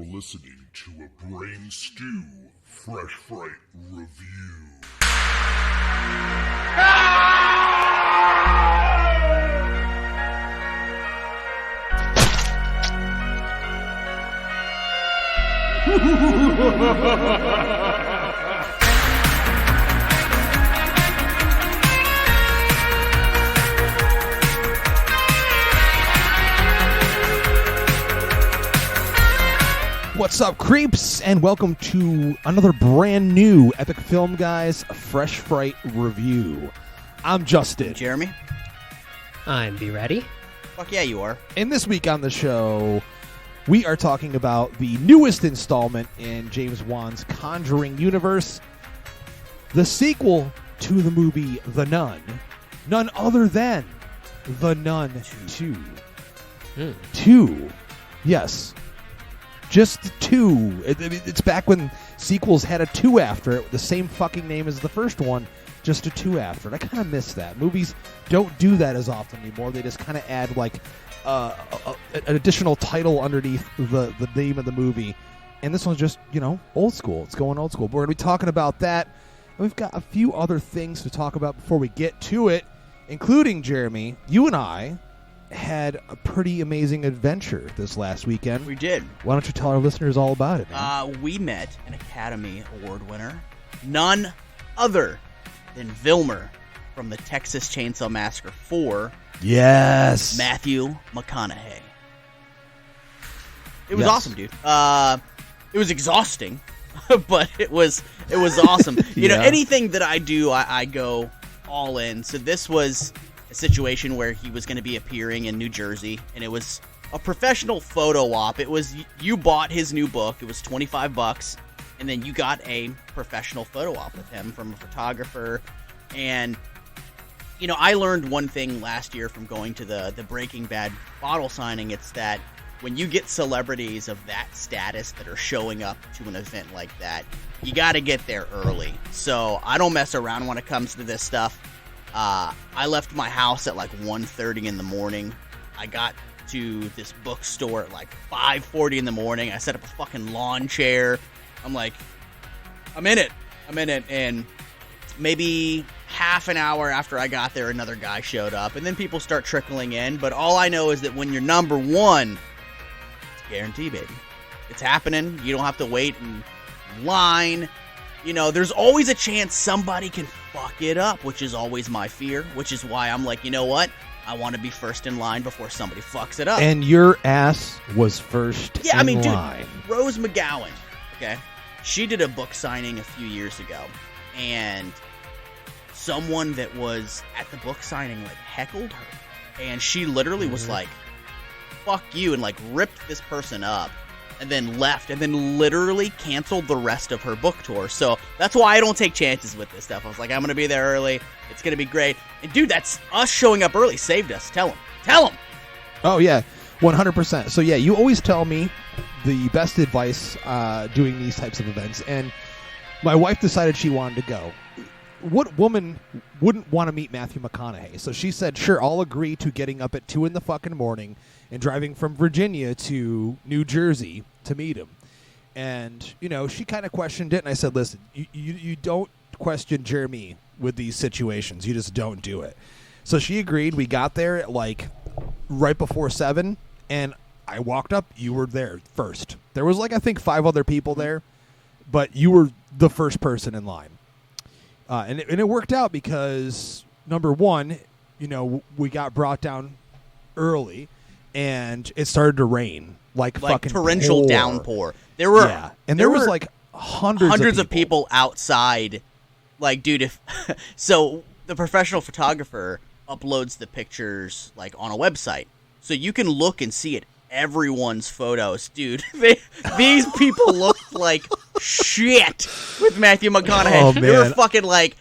listening to a Brain Stew Fresh Fright review. What's up, creeps, and welcome to another brand new Epic Film Guys Fresh Fright review. I'm Justin. I'm Jeremy. I'm BluBrry. Fuck yeah, you are. And this week on the show, we are talking about the newest installment in James Wan's Conjuring universe, the sequel to the movie The Nun, none other than The Nun II. Two. Yes. Just two. It's back when sequels had a 2 after it, the same fucking name as the first one, just a 2 after it. I kind of miss that. Movies don't do that as often anymore. They just kind of add like an additional title underneath the name of the movie. And this one's just, old school. It's going old school. But we're going to be talking about that. And we've got a few other things to talk about before we get to it, including, Jeremy, you and I had a pretty amazing adventure this last weekend. We did. Why don't you tell our listeners all about it, man? We met an Academy Award winner, none other than Vilmer from the Texas Chainsaw Massacre 4. Yes. Matthew McConaughey. It was awesome, dude. It was exhausting, but it was awesome. You know, anything that I do, I go all in. So this was a situation where he was going to be appearing in New Jersey, and it was a professional photo op. It was, you bought his new book, it was $25, and then you got a professional photo op with him from a photographer. And I learned one thing last year from going to the Breaking Bad bottle signing. It's that when you get celebrities of that status that are showing up to an event like that, you got to get there early. So I don't mess around when it comes to this stuff. I left my house at like 1:30 in the morning. I got to this bookstore at like 5:40 in the morning. I set up a fucking lawn chair. I'm like, I'm in it. And maybe half an hour after I got there, another guy showed up. And then people start trickling in. But all I know is that when you're number one, it's guaranteed, baby. It's happening. You don't have to wait in line. There's always a chance somebody can fuck it up, which is always my fear, which is why I'm like, you know what? I want to be first in line before somebody fucks it up. And your ass was first in line. Dude, Rose McGowan, okay? She did a book signing a few years ago, and someone that was at the book signing, like, heckled her. And she literally was like, fuck you, and, like, ripped this person up. And then left, and then literally canceled the rest of her book tour. So that's why I don't take chances with this stuff. I was like, I'm going to be there early. It's going to be great. And dude, that's us showing up early saved us. Tell him. Oh, yeah, 100%. So, yeah, you always tell me the best advice doing these types of events. And my wife decided she wanted to go. What woman wouldn't want to meet Matthew McConaughey? So she said, sure, I'll agree to getting up at 2 in the fucking morning and driving from Virginia to New Jersey to meet him. And, she kind of questioned it, and I said, listen, you don't question Jeremy with these situations. You just don't do it. So she agreed. We got there at, like, right before 7, and I walked up. You were there first. There was, like, I think 5 other people there, but you were the first person in line. And it worked out because, number one, we got brought down early, and it started to rain like fucking torrential downpour. There were there was like hundreds of people outside. Like, dude, so the professional photographer uploads the pictures like on a website, so you can look and see it. Everyone's photos, dude. These people looked like shit with Matthew McConaughey. Oh, man. They were fucking like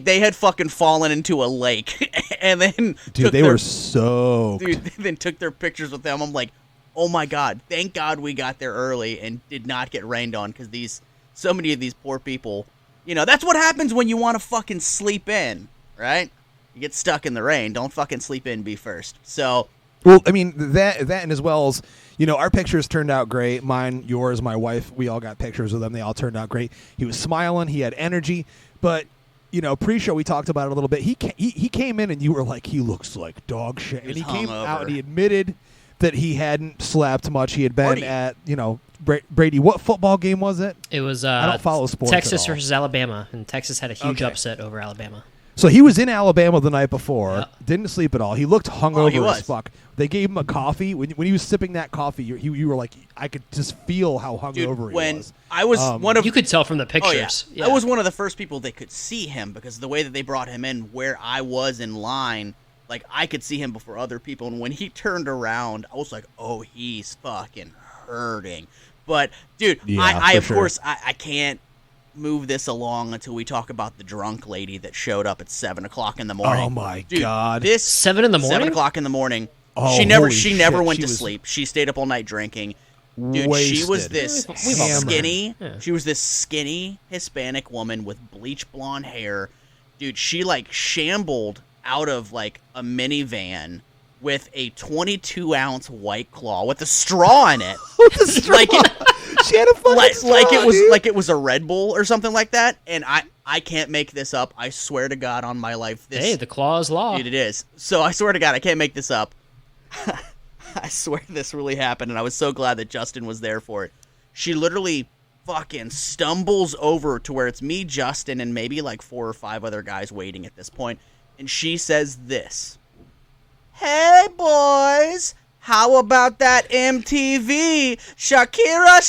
they had fucking fallen into a lake, and then were soaked. Dude, then took their pictures with them. I'm like, oh my god, thank God we got there early and did not get rained on, because so many of these poor people. That's what happens when you want to fucking sleep in, right? You get stuck in the rain. Don't fucking sleep in. Be first. So. Well, I mean, that and as well as, our pictures turned out great. Mine, yours, my wife, we all got pictures with him. They all turned out great. He was smiling. He had energy. But, pre-show, we talked about it a little bit. He came in and you were like, he looks like dog shit. And he came out and he admitted that he hadn't slept much. He had been at, Brady, what football game was it? It was I don't follow sports Texas at all. versus Alabama, and Texas had a huge upset over Alabama. So he was in Alabama the night before, didn't sleep at all. He looked hungover as fuck. They gave him a coffee. When he was sipping that coffee, you were like, I could just feel how hungover he was. I was one of... You could tell from the pictures. Oh, yeah. I was one of the first people that could see him because the way that they brought him in, where I was in line, like, I could see him before other people. And when he turned around, I was like, oh, he's fucking hurting. But, dude, I can't move this along until we talk about the drunk lady that showed up at 7 o'clock in the morning. Oh my Dude, God! This 7 in the morning. 7 o'clock in the morning. Oh, she never went to was sleep. She stayed up all night drinking. Dude, she was this skinny. Yeah. She was this skinny Hispanic woman with bleach blonde hair. Dude, she like shambled out of like a minivan with a 22-ounce White Claw with a straw in it. She had a fucking straw, like it was a Red Bull or something like that. And I can't make this up. I swear to God on my life. Hey, the claw is law. Dude, it is. So I swear to God, I can't make this up. I swear this really happened, and I was so glad that Justin was there for it. She literally fucking stumbles over to where it's me, Justin, and maybe like 4 or 5 other guys waiting at this point, and she says this. Hey, boys, how about that MTV? Shakira!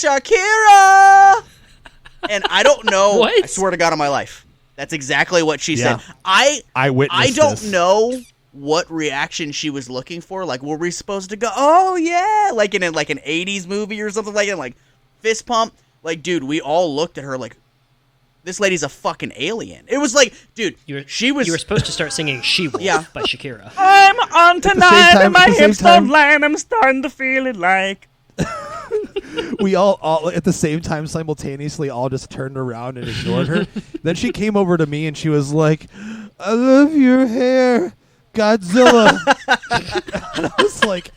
And I don't know. What? I swear to God on my life. That's exactly what she said. I witnessed I don't this. know what reaction she was looking for. Like, were we supposed to go, oh, yeah, like in an 80s movie or something like that, like fist pump? Like, dude, we all looked at her like, this lady's a fucking alien. It was like, dude, You she was... were supposed to start singing She Wolf by Shakira. I'm on tonight time- and my at the same hips time- don't line. I'm starting to feel it like... We all at the same time simultaneously all just turned around and ignored her. Then she came over to me and she was like, I love your hair, Godzilla. And I was like,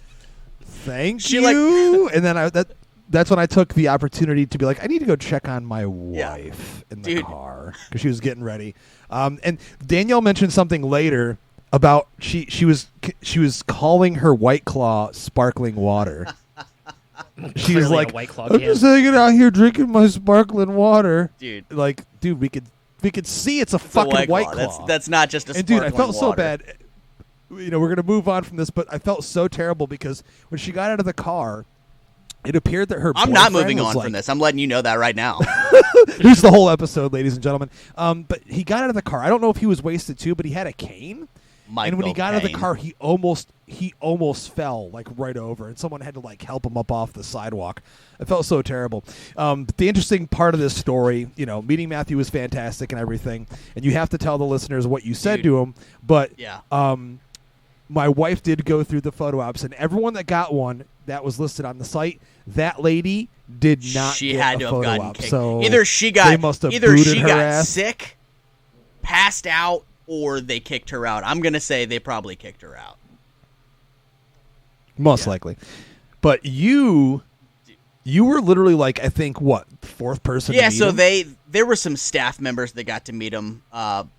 thank you. And then that's when I took the opportunity to be like, I need to go check on my wife in the car because she was getting ready. And Danielle mentioned something later about she was calling her White Claw sparkling water. She was like, I'm just hanging out here drinking my sparkling water. Dude. Like, dude, we could see it's a fucking White Claw. That's not just a and sparkling dude, I felt water. so bad. We're going to move on from this, but I felt so terrible because when she got out of the car, it appeared that her I'm not boyfriend moving was on from this. I'm letting you know that right now. Here's the whole episode, ladies and gentlemen. But he got out of the car. I don't know if he was wasted too, but he had a cane. And when he got out of the car, he almost fell like right over, and someone had to like help him up off the sidewalk. I felt so terrible. But the interesting part of this story, meeting Matthew was fantastic and everything, and you have to tell the listeners what you said to him. But my wife did go through the photo ops, and everyone that got one that was listed on the site, that lady did not. She get had a to have photo gotten op. kicked. So either she they must have booted her ass. sick, passed out, or they kicked her out. I'm gonna say they probably kicked her out. Most likely. But you were literally like, I think, what, 4th person to meet so him? there were some staff members that got to meet him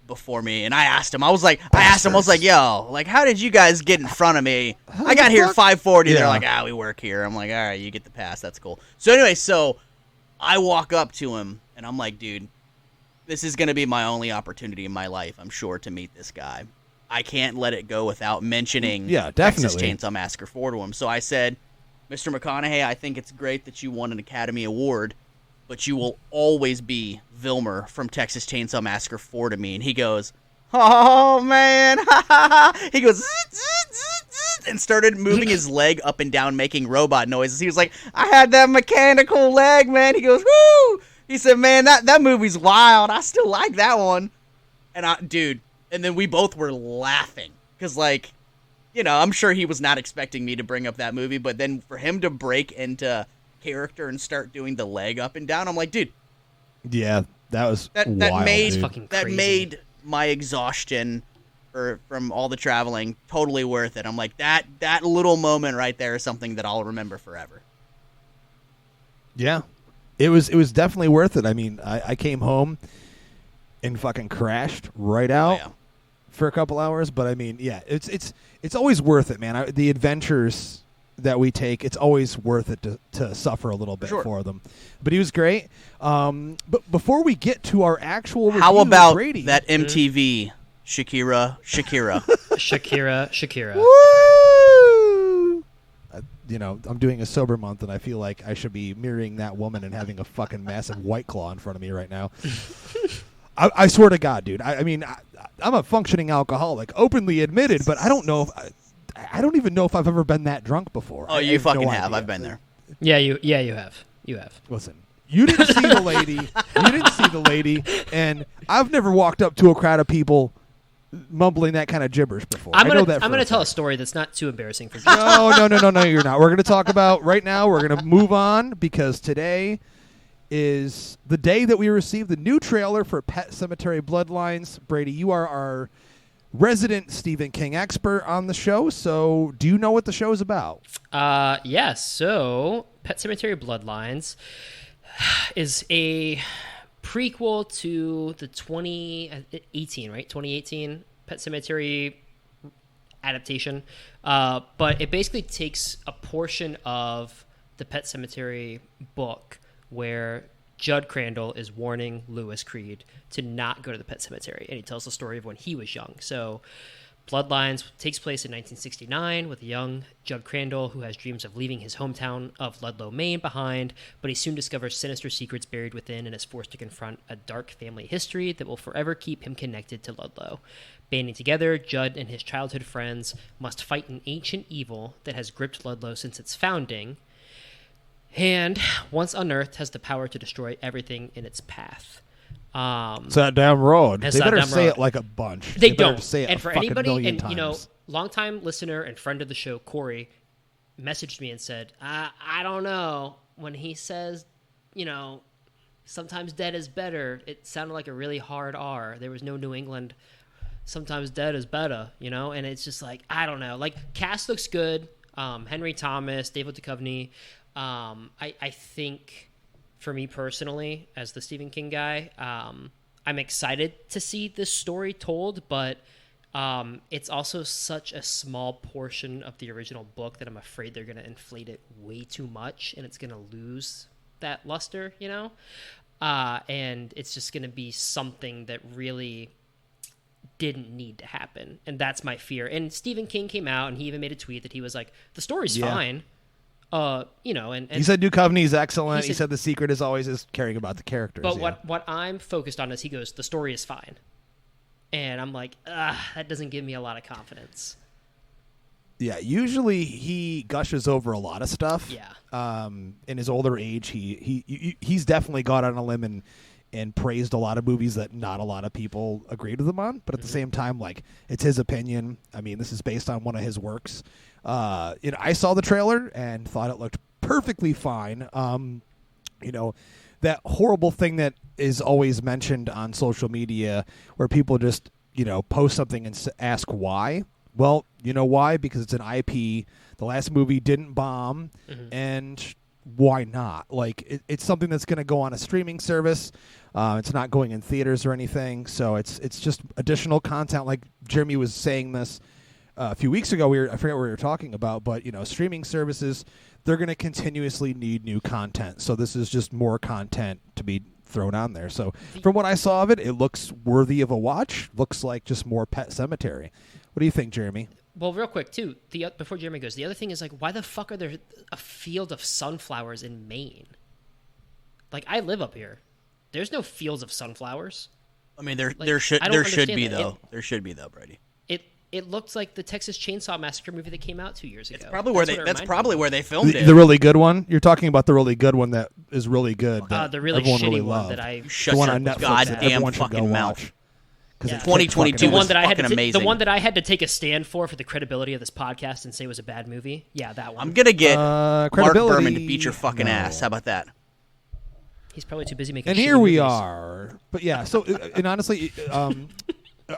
before me, and I asked him, yo, like, how did you guys get in front of me? I got here at 5:40. Yeah. They're like, we work here. I'm like, all right, you get the pass. That's cool. So anyway, I walk up to him, and I'm like, dude, this is going to be my only opportunity in my life, I'm sure, to meet this guy. I can't let it go without mentioning Texas Chainsaw Massacre 4 to him. So I said, Mr. McConaughey, I think it's great that you won an Academy Award, but you will always be Vilmer from Texas Chainsaw Massacre 4 to me. And he goes, oh, man. He goes, and started moving his leg up and down, making robot noises. He was like, I had that mechanical leg, man. He goes, woo. He said, man, that movie's wild. I still like that one. And and then we both were laughing. Because, like, I'm sure he was not expecting me to bring up that movie. But then for him to break into character and start doing the leg up and down, I'm like, dude. Yeah, that was that wild, made dude. fucking that crazy. made my exhaustion from all the traveling. Totally worth it. I'm like, that little moment right there is something that I'll remember forever. Yeah. It was definitely worth it. I mean, I came home and fucking crashed right out for a couple hours, but I mean, yeah, it's always worth it, man. The adventures that we take, it's always worth it to suffer a little bit for them. But he was great. But before we get to our actual review, how about Brady, that MTV Shakira? Shakira. Woo! I'm doing a sober month, and I feel like I should be mirroring that woman and having a fucking massive White Claw in front of me right now. I swear to God, dude. I mean, I'm a functioning alcoholic, openly admitted, but I don't know if I don't even know if I've ever been that drunk before. Oh, you fucking have. I've been there. Yeah, you have. You have. Listen, you didn't see the lady. And I've never walked up to a crowd of people mumbling that kind of gibberish before. I'm gonna tell a story that's not too embarrassing for you. No, you're not. We're gonna talk about right now. We're gonna move on because today is the day that we received the new trailer for Pet Sematary Bloodlines. Brady, you are our resident Stephen King expert on the show, so do you know what the show is about? Yes. So, Pet Sematary Bloodlines is a prequel to the 2018 Pet Sematary adaptation, but it basically takes a portion of the Pet Sematary book where Judd Crandall is warning Lewis Creed to not go to the Pet Sematary, and he tells the story of when he was young. So Bloodlines takes place in 1969 with a young Judd Crandall who has dreams of leaving his hometown of Ludlow, Maine behind, but he soon discovers sinister secrets buried within and is forced to confront a dark family history that will forever keep him connected to Ludlow. Banding together, Judd and his childhood friends must fight an ancient evil that has gripped Ludlow since its founding, and once unearthed has the power to destroy everything in its path. It's that damn road. They better say it like a bunch. They don't. Say it and for anybody, and times. Longtime listener and friend of the show, Corey, messaged me and said, I don't know. When he says, sometimes dead is better, it sounded like a really hard R. There was no New England, sometimes dead is better, and it's just like, I don't know. Like, cast looks good. Henry Thomas, David Duchovny. I think, for me personally, as the Stephen King guy, I'm excited to see this story told, but it's also such a small portion of the original book that I'm afraid they're going to inflate it way too much, and it's going to lose that luster, and it's just going to be something that really didn't need to happen, and that's my fear. And Stephen King came out, and he even made a tweet that he was like, the story's fine. And he said Duchovny's excellent. He said the secret is always is caring about the characters. But what I'm focused on is he goes, the story is fine. And I'm like, that doesn't give me a lot of confidence. Yeah, usually he gushes over a lot of stuff. Yeah. In his older age, he's definitely gone on a limb and praised a lot of movies that not a lot of people agreed with him on. But at the same time, like, it's his opinion. I mean, this is based on one of his works. I saw the trailer and thought it looked perfectly fine. That horrible thing that is always mentioned on social media where people just, post something and ask why. Well, you know why? Because it's an IP. The last movie didn't bomb, and why not? Like, it's something that's going to go on a streaming service. It's not going in theaters or anything, so it's just additional content. Like Jeremy was saying this a few weeks ago. I forget what we were talking about, but streaming services, they're going to continuously need new content. So this is just more content to be thrown on there. So from what I saw of it, it looks worthy of a watch. Looks like just more Pet Sematary. What do you think, Jeremy? Well, real quick, too, before Jeremy goes, the other thing is, like, why the fuck are there a field of sunflowers in Maine? Like, I live up here. There's no fields of sunflowers. I mean, there should be, though. There should be, though, Brady. It looked like the Texas Chainsaw Massacre movie that came out 2 years ago. That's probably where they filmed it. The really good one? You're talking about the really good one that is really good. The really shitty one that I... Shut your goddamn fucking mouth. Because 2022 was fucking amazing. The one that I had to take a stand for the credibility of this podcast and say was a bad movie. Yeah, that one. I'm going to get Mark Berman to beat your fucking ass. How about that? He's probably too busy making And here we are. But yeah, so, and honestly,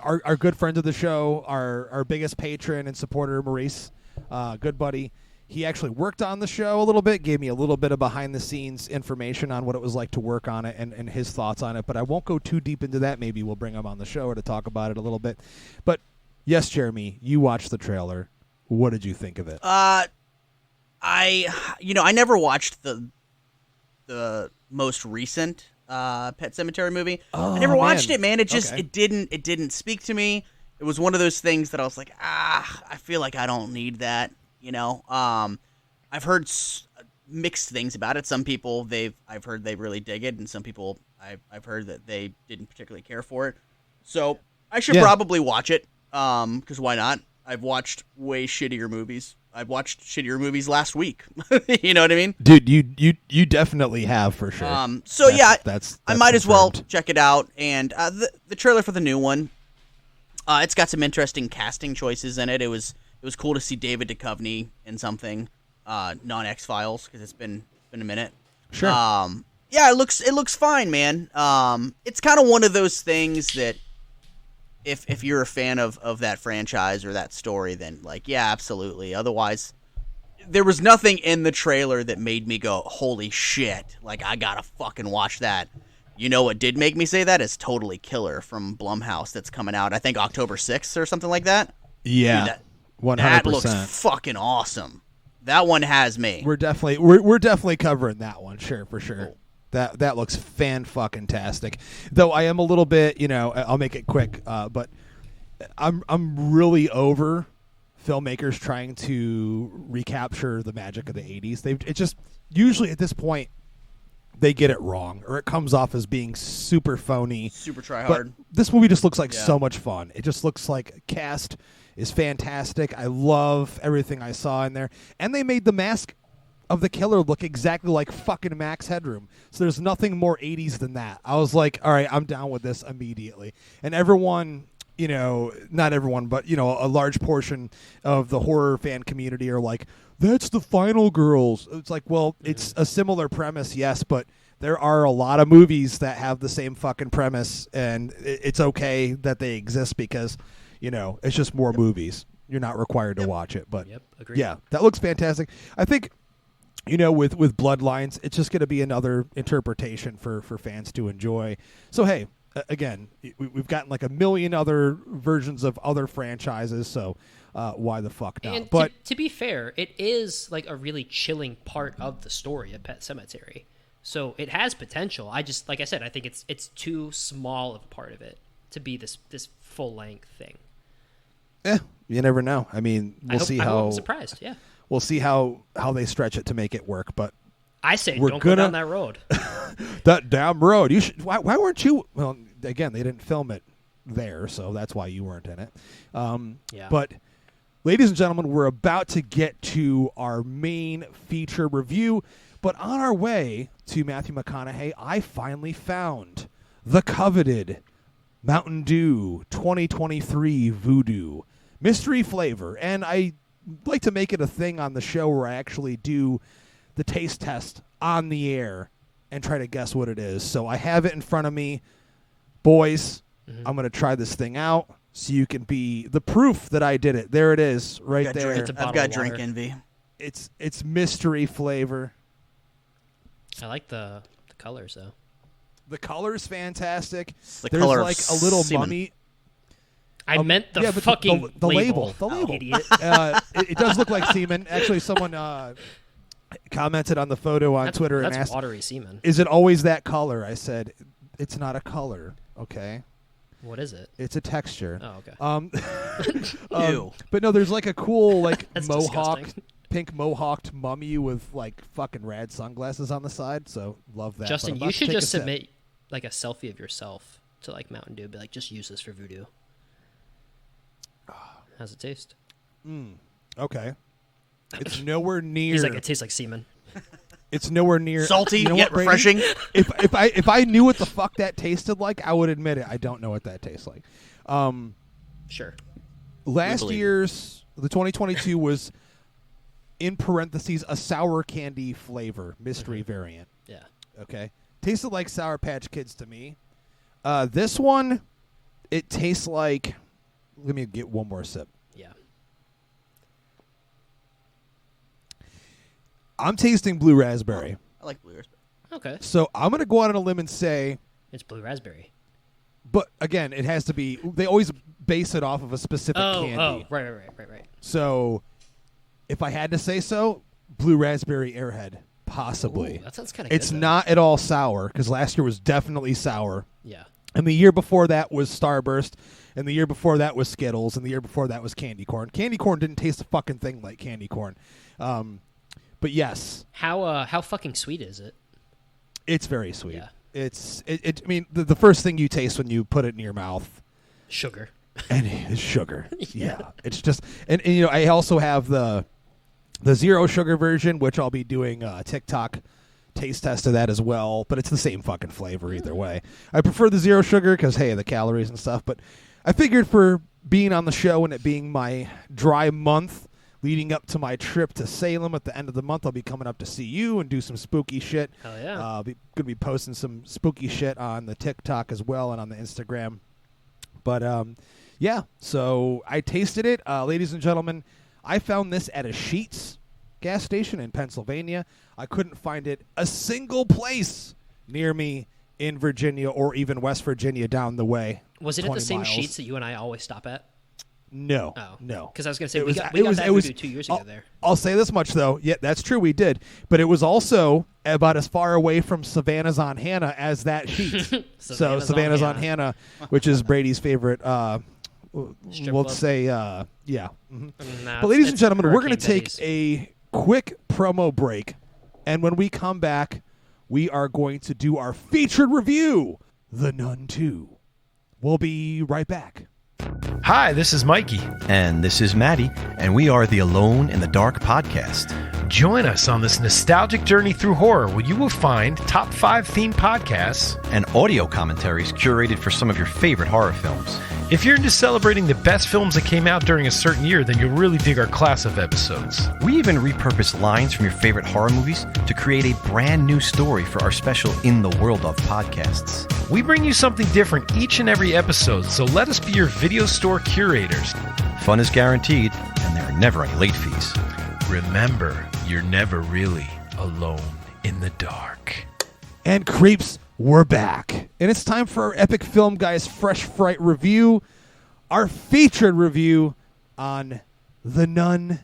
our good friend of the show, our biggest patron and supporter, Maurice, good buddy. He actually worked on the show a little bit, gave me a little bit of behind-the-scenes information on what it was like to work on it and his thoughts on it. But I won't go too deep into that. Maybe we'll bring him on the show to talk about it a little bit. But, yes, Jeremy, you watched the trailer. What did you think of it? I never watched the most recent Pet Sematary movie. I never watched it, man. It just it didn't speak to me. It was one of those things that I was like, I feel like I don't need that. I've heard mixed things about it. Some people I've heard they really dig it, and some people I've heard that they didn't particularly care for it. So I should probably watch it, because why not? I've watched way shittier movies. I've watched shittier movies last week. You know what I mean? Dude, you definitely have, for sure. That's I might as well check it out. And the trailer for the new one, it's got some interesting casting choices in it. It was cool to see David Duchovny in something non-X-Files, because it's been a minute. Sure. It looks fine, man. It's kind of one of those things that if you're a fan of that franchise or that story, then absolutely. Otherwise, there was nothing in the trailer that made me go, holy shit, I gotta fucking watch that. You know what did make me say that is Totally Killer from Blumhouse, that's coming out, I think, October 6th or something like that. Yeah. Dude, 100%. That looks fucking awesome. That one has me. We're definitely covering that one, sure, for sure. Cool. That looks fan-fucking-tastic. Though I am a little bit, I'll make it quick, but I'm really over filmmakers trying to recapture the magic of the 80s. It just usually at this point they get it wrong, or it comes off as being super phony, super try hard. But this movie just looks like so much fun. It just looks like cast is fantastic. I love everything I saw in there, and they made the mask of the killer look exactly like fucking Max Headroom. So there's nothing more 80s than that. I was like, all right, I'm down with this immediately. And everyone, not everyone, but, a large portion of the horror fan community are like, that's the Final Girls. It's like, well, it's a similar premise, yes, but there are a lot of movies that have the same fucking premise, and it's okay that they exist because, it's just more movies. You're not required to watch it. But, yeah, that looks fantastic. I think, with Bloodlines, it's just going to be another interpretation for fans to enjoy. So, hey, again, we've gotten like a million other versions of other franchises, so why the fuck not? And but to be fair, it is like a really chilling part of the story of Pet Sematary. So it has potential. Like I said, I think it's too small of a part of it to be this full-length thing. You never know. I mean, we'll see how... I'm surprised, yeah. We'll see how they stretch it to make it work, but I say don't go down that road. That damn road. You should. Why weren't you? Well, again, they didn't film it there, so that's why you weren't in it. But, ladies and gentlemen, we're about to get to our main feature review. But on our way to Matthew McConaughey, I finally found the coveted Mountain Dew 2023 Voodoo mystery flavor, and I like to make it a thing on the show where I actually do the taste test on the air and try to guess what it is. So I have it in front of me. Boys, I'm going to try this thing out so you can be the proof that I did it. There it is, right there. I've got drink envy. It's mystery flavor. I like the colors, though. The color's fantastic. The There's color like a little semen. mummy. I meant the fucking the label. The Oh, label. idiot. It does look like semen. Actually, someone commented on the photo on Twitter and that's asked, watery semen. "Is it always that color?" I said, "It's not a color. Okay, What is it? it's a texture." Oh, okay. Ew. But no, there's like a cool like That's mohawked, pink mohawked mummy with like fucking rad sunglasses on the side. So love that. Justin, But I'm you about to should take a just sip. submit like a selfie of yourself to like Mountain Dew. Be like, just use this for voodoo. How's it taste? Okay, it's nowhere near. He's like, it tastes like semen. It's nowhere near Salty, You know yet what, Brady? refreshing. If I knew what the fuck that tasted like, I would admit it. I don't know what that tastes like. Sure. Last believe year's, the 2022 was in parentheses a sour candy flavor mystery variant. Yeah. Okay, tasted like Sour Patch Kids to me. This one, It tastes like. Let me get one more sip. Yeah. I'm tasting blue raspberry. I like blue raspberry. Okay. So I'm going to go out on a limb and say, It's blue raspberry. but again, it has to be. They always base it off of a specific candy. Oh, right. So if I had to say so, blue raspberry Airhead, possibly. Ooh, that sounds kind of good. It's not at all sour, because last year was definitely sour. Yeah. And the year before that was Starburst, and the year before that was Skittles, and the year before that was candy corn. Candy corn didn't taste a fucking thing like candy corn. But yes. How fucking sweet is it? It's very sweet. Yeah. I mean, the first thing you taste when you put it in your mouth, Sugar. and it's sugar. Yeah. It's just, and you know, I also have the zero sugar version, which I'll be doing TikTok taste test of that as well, but it's the same fucking flavor either way. I prefer the zero sugar because, hey, the calories and stuff, but I figured for being on the show and it being my dry month leading up to my trip to Salem at the end of the month, I'll be coming up to see you and do some spooky shit. Hell yeah. I'll be going to be posting some spooky shit on the TikTok as well and on the Instagram. But, yeah, so I tasted it. Ladies and gentlemen, I found this at a Sheetz gas station in Pennsylvania. I couldn't find it a single place near me in Virginia or even West Virginia down the way. Was it at the same miles. Sheets that you and I always stop at? No. Oh. No. Because I was going to say, It we was- got it was- that it was- voodoo 2 years ago there. I'll say this much, though. Yeah, that's true. We did. But it was also about as far away from Savannah's on Hannah as that Sheetz. So Savannah's on Hannah, which is Brady's favorite, Strip we'll club. say, yeah. Mhm. Nah, But ladies and it's gentlemen, we're going to Hurricane take Betty's. a quick promo break. And when we come back, we are going to do our featured review, The Nun II. We'll be right back. Hi, this is Mikey. And this is Maddie, and we are the Alone in the Dark podcast. Join us on this nostalgic journey through horror where you will find top 5 themed podcasts. And audio commentaries curated for some of your favorite horror films. If you're into celebrating the best films that came out during a certain year, then you'll really dig our class of episodes. We even repurpose lines from your favorite horror movies to create a brand new story for our special In the World of podcasts. We bring you something different each and every episode, so let us be your video store curators. Fun is guaranteed, and there are never any late fees. Remember, you're never really alone in the dark. And creeps, we're back. And it's time for our Epic Film Guys Fresh Fright review, our featured review on The Nun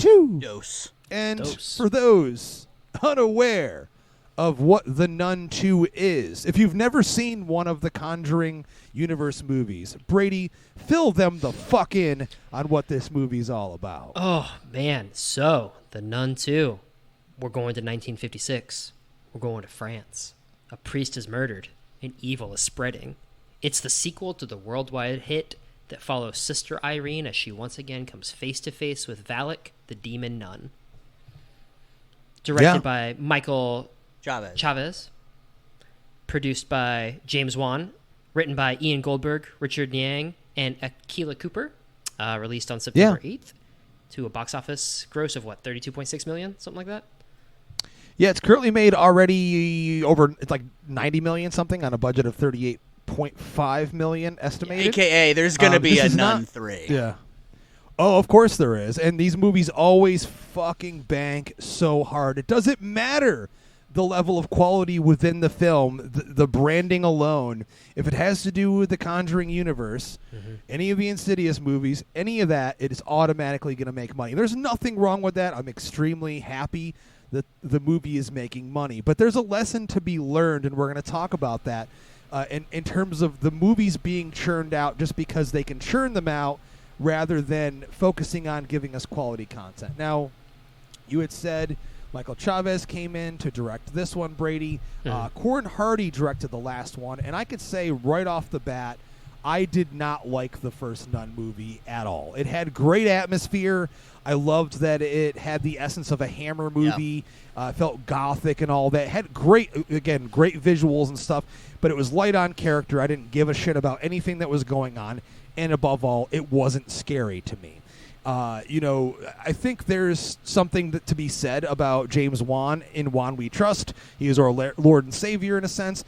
II. Dose. And Dose. for those unaware of what The Nun II is, if you've never seen one of the Conjuring universe movies, Brady, fill them the fuck in on what this movie's all about. Oh, man. So, The Nun II. We're going to 1956. We're going to France. A priest is murdered, and evil is spreading. It's the sequel to the worldwide hit that follows Sister Irene as she once again comes face to face with Valak, the demon nun. Directed Yeah. by Michael Chavez. Produced by James Wan. Written by Ian Goldberg, Richard Yang, and Akilah Cooper. Released on September 8th to a box office gross of, 32.6 million? Something like that? Yeah, it's currently made already over, it's like 90 million something on a budget of 38.5 million estimated. AKA, there's going to be this a is Nun not- 3. Yeah. Oh, of course there is. And these movies always fucking bank so hard. It doesn't matter the level of quality within the film, the branding alone. If it has to do with the Conjuring universe, any of the Insidious movies, any of that, it is automatically going to make money. There's nothing wrong with that. I'm extremely happy that the movie is making money. But there's a lesson to be learned, and we're going to talk about that in terms of the movies being churned out just because they can churn them out rather than focusing on giving us quality content. Now, you had said Michael Chavez came in to direct this one, Brady. Corin Hardy directed the last one, and I could say right off the bat, I did not like the first Nun movie at all. It had great atmosphere. I loved that it had the essence of a Hammer movie. Felt gothic and all that. It had great visuals and stuff, but it was light on character. I didn't give a shit about anything that was going on, and above all, it wasn't scary to me. I think there's something to be said about James Wan. In Wan we trust. He is our Lord and Savior in a sense.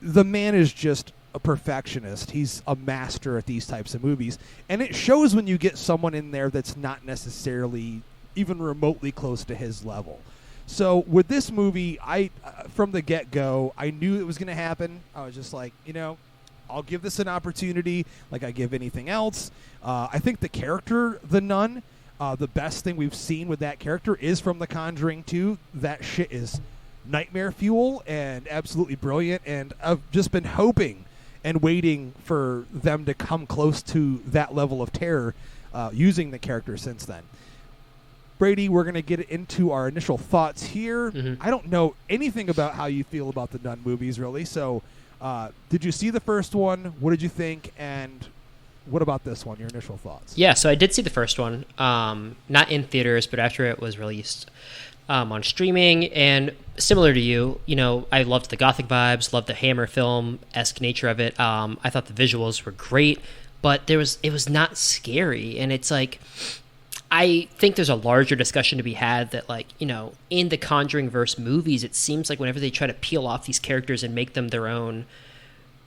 The man is just a perfectionist. He's a master at these types of movies, and it shows when you get someone in there that's not necessarily even remotely close to his level. So with this movie, I from the get-go, I knew it was going to happen. I was just like, I'll give this an opportunity like I give anything else. I think the character, the nun, the best thing we've seen with that character is from The Conjuring 2. That shit is nightmare fuel and absolutely brilliant, and I've just been hoping and waiting for them to come close to that level of terror using the character since then. Brady, we're going to get into our initial thoughts here. I don't know anything about how you feel about the Nun movies, really. So, did you see the first one? What did you think? And what about this one? Your initial thoughts? Yeah, so I did see the first one, not in theaters, but after it was released on streaming. And similar to you, I loved the gothic vibes, loved the Hammer film-esque nature of it. I thought the visuals were great, but it was not scary. And it's like, I think there's a larger discussion to be had that, like, in the Conjuring verse movies, it seems like whenever they try to peel off these characters and make them their own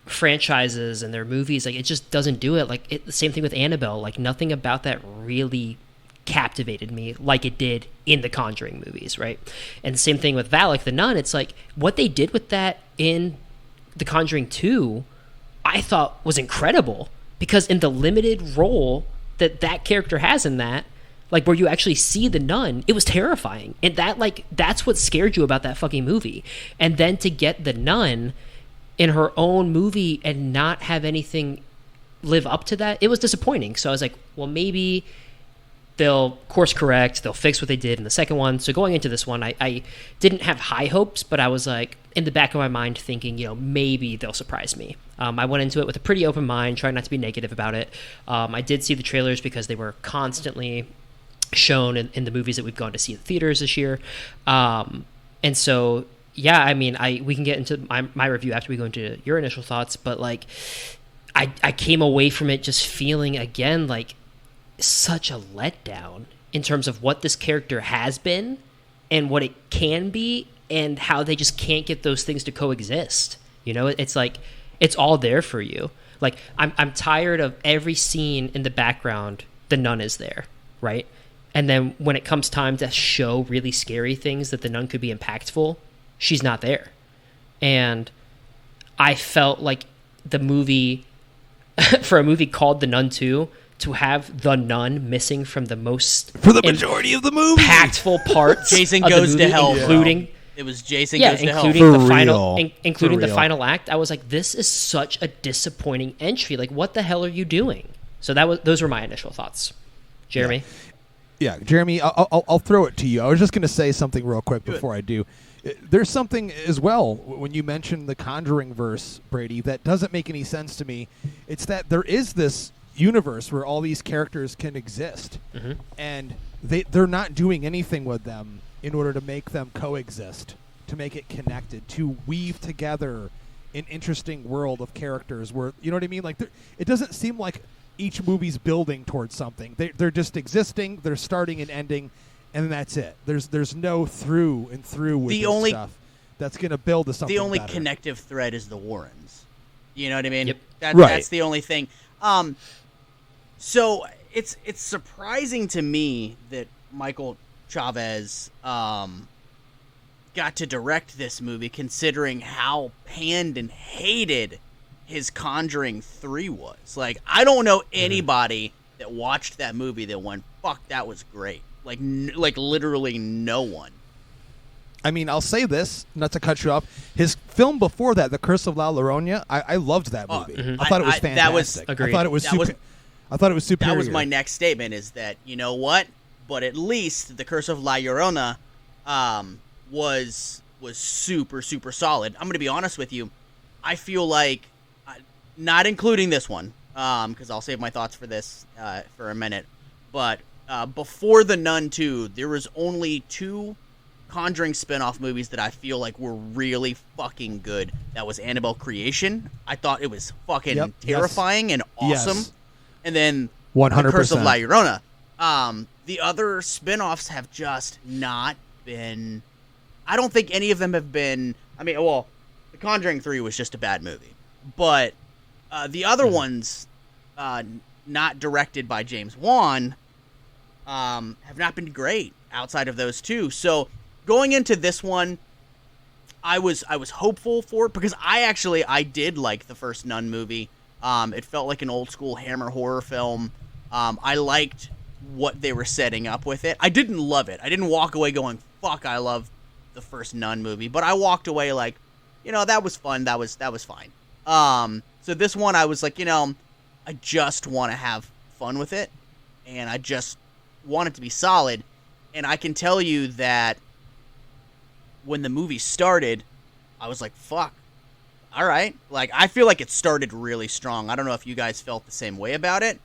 franchises and their movies, like, it just doesn't do it. Like, the same thing with Annabelle. Like, nothing about that really captivated me like it did in the Conjuring movies, right? And the same thing with Valak the Nun. It's like, what they did with that in the Conjuring 2, I thought was incredible, because in the limited role that character has in that, like, where you actually see the nun, it was terrifying. And that's what scared you about that fucking movie. And then to get the nun in her own movie and not have anything live up to that, it was disappointing. So I was like, well, maybe they'll course correct, they'll fix what they did in the second one. So going into this one, I didn't have high hopes, but I was like, in the back of my mind thinking, maybe they'll surprise me. I went into it with a pretty open mind, trying not to be negative about it. I did see the trailers because they were constantly shown in the movies that we've gone to see in theaters this year. And so, yeah, I mean, we can get into my review after we go into your initial thoughts, but like, I came away from it just feeling, again, like such a letdown in terms of what this character has been and what it can be, and how they just can't get those things to coexist. It's like, it's all there for you. Like, I'm tired of every scene in the background, the nun is there, right? And then when it comes time to show really scary things that the nun could be impactful, she's not there. And I felt like the movie, for a movie called The Nun II, to have the nun missing from the most, for the majority of the movie, impactful parts Jason of Goes the movie, to Hell, including it was Jason Goes to Hell, including the For final, real. including For the real. final act. I was like, this is such a disappointing entry. Like, what the hell are you doing? So those were my initial thoughts. Jeremy. Yeah, Jeremy, I'll throw it to you. I was just going to say something real quick before I do. There's something as well when you mentioned the Conjuring verse, Brady, that doesn't make any sense to me. It's that there is this universe where all these characters can exist, and they're not doing anything with them in order to make them coexist, to make it connected, to weave together an interesting world of characters where, you know what I mean? Like, it doesn't seem like each movie's building towards something. They're just existing, they're starting and ending, and that's it. There's no through and through with this stuff that's going to build to something The only better. connective thread is the Warrens. You know what I mean? Yep. That's the only thing. So it's surprising to me that Michael Chavez got to direct this movie, considering how panned and hated his Conjuring 3 was. Like, I don't know anybody that watched that movie that went, fuck, that was great. Like literally no one. I mean, I'll say this, not to cut you off. His film before that, The Curse of La Llorona, I loved that movie. I thought it was fantastic. That was, agreed. I thought it was superior. That was my next statement, is that, you know what? But at least The Curse of La Llorona was super, super solid. I'm going to be honest with you. I feel like, not including this one, because I'll save my thoughts for this for a minute, but before The Nun II, there was only 2 Conjuring spin-off movies that I feel like were really fucking good. That was Annabelle Creation. I thought it was fucking terrifying and awesome. Yes. And then 100%. The Curse of La Llorona. The other spin-offs have just not been... I don't think any of them have been... I mean, well, The Conjuring 3 was just a bad movie. But The other ones, not directed by James Wan, have not been great outside of those two. So going into this one, I was hopeful for it because I did like the first Nun movie. It felt like an old school Hammer horror film. I liked what they were setting up with it. I didn't love it. I didn't walk away going, fuck, I love the first Nun movie. But I walked away like, that was fun. That was fine. So this one I was like, I just want to have fun with it. And I just want it to be solid. And I can tell you that when the movie started, I was like, fuck. All right. Like, I feel like it started really strong. I don't know if you guys felt the same way about it.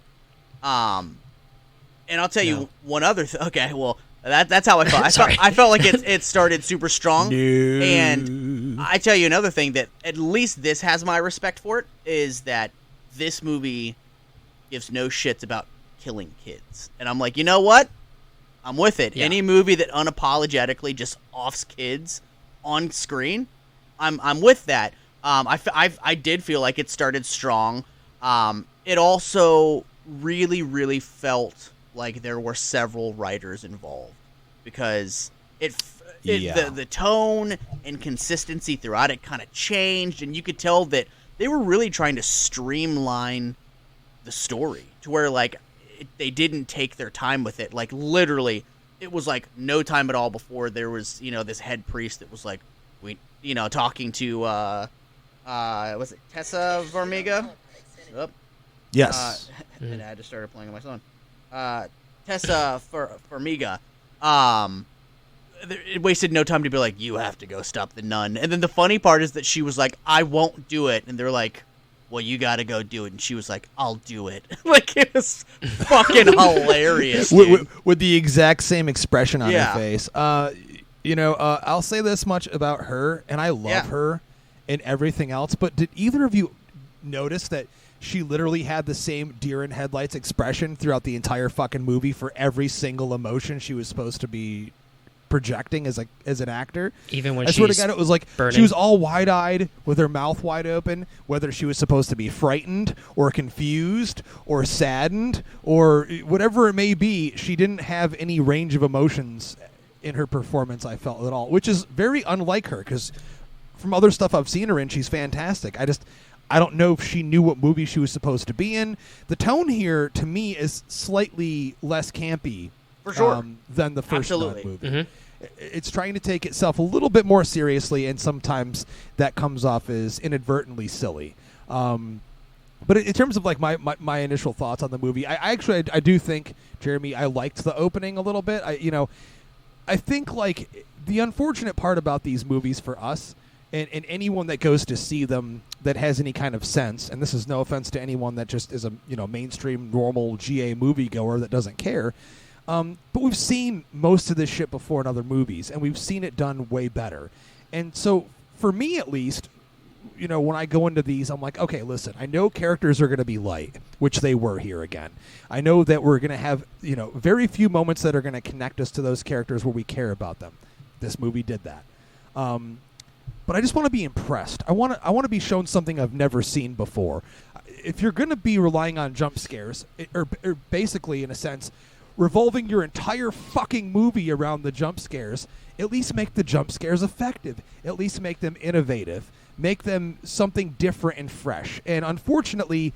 And I'll tell you one other thing. Okay, well, that's how I felt. I felt like it started super strong. No. And I tell you another thing that at least this has my respect for it is that this movie gives no shits about killing kids. And I'm like, you know what? I'm with it. Yeah. Any movie that unapologetically just offs kids on screen, I'm with that. I did feel like it started strong. It also really, really felt like there were several writers involved because the tone and consistency throughout it kind of changed, and you could tell that they were really trying to streamline the story to where they didn't take their time with it. Like literally, it was like no time at all before there was this head priest that was like talking to was it Tessa Farmiga? Oh. Yes. And I just started playing on my phone. Tessa Farmiga. It wasted no time to be like, you have to go stop the nun. And then the funny part is that she was like, I won't do it. And they're like, well, you got to go do it. And she was like, I'll do it. Like, it was fucking hilarious. With the exact same expression on her face. I'll say this much about her, and I love her and everything else. But did either of you notice that she literally had the same deer in headlights expression throughout the entire fucking movie for every single emotion she was supposed to be projecting as an actor? Even when I swear to God, it was like burning. She was all wide-eyed with her mouth wide open, whether she was supposed to be frightened or confused or saddened or whatever it may be. She didn't have any range of emotions in her performance, I felt, at all, which is very unlike her because from other stuff I've seen her in, she's fantastic. I don't know if she knew what movie she was supposed to be in. The tone here, to me, is slightly less campy for sure than the first Nun movie. Mm-hmm. It's trying to take itself a little bit more seriously, and sometimes that comes off as inadvertently silly. But in terms of like my initial thoughts on the movie, I do think, Jeremy, I liked the opening a little bit. I think like the unfortunate part about these movies for us and anyone that goes to see them that has any kind of sense, and this is no offense to anyone that just is a mainstream normal GA moviegoer that doesn't care, but we've seen most of this shit before in other movies, and we've seen it done way better. And so for me at least, when I go into these, I'm like, okay, listen, I know characters are going to be light, which they were here again. I know that we're going to have very few moments that are going to connect us to those characters where we care about them. This movie did that. But I just want to be impressed. I want to be shown something I've never seen before. If you're going to be relying on jump scares, or basically, in a sense, revolving your entire fucking movie around the jump scares, at least make the jump scares effective. At least make them innovative. Make them something different and fresh. And unfortunately,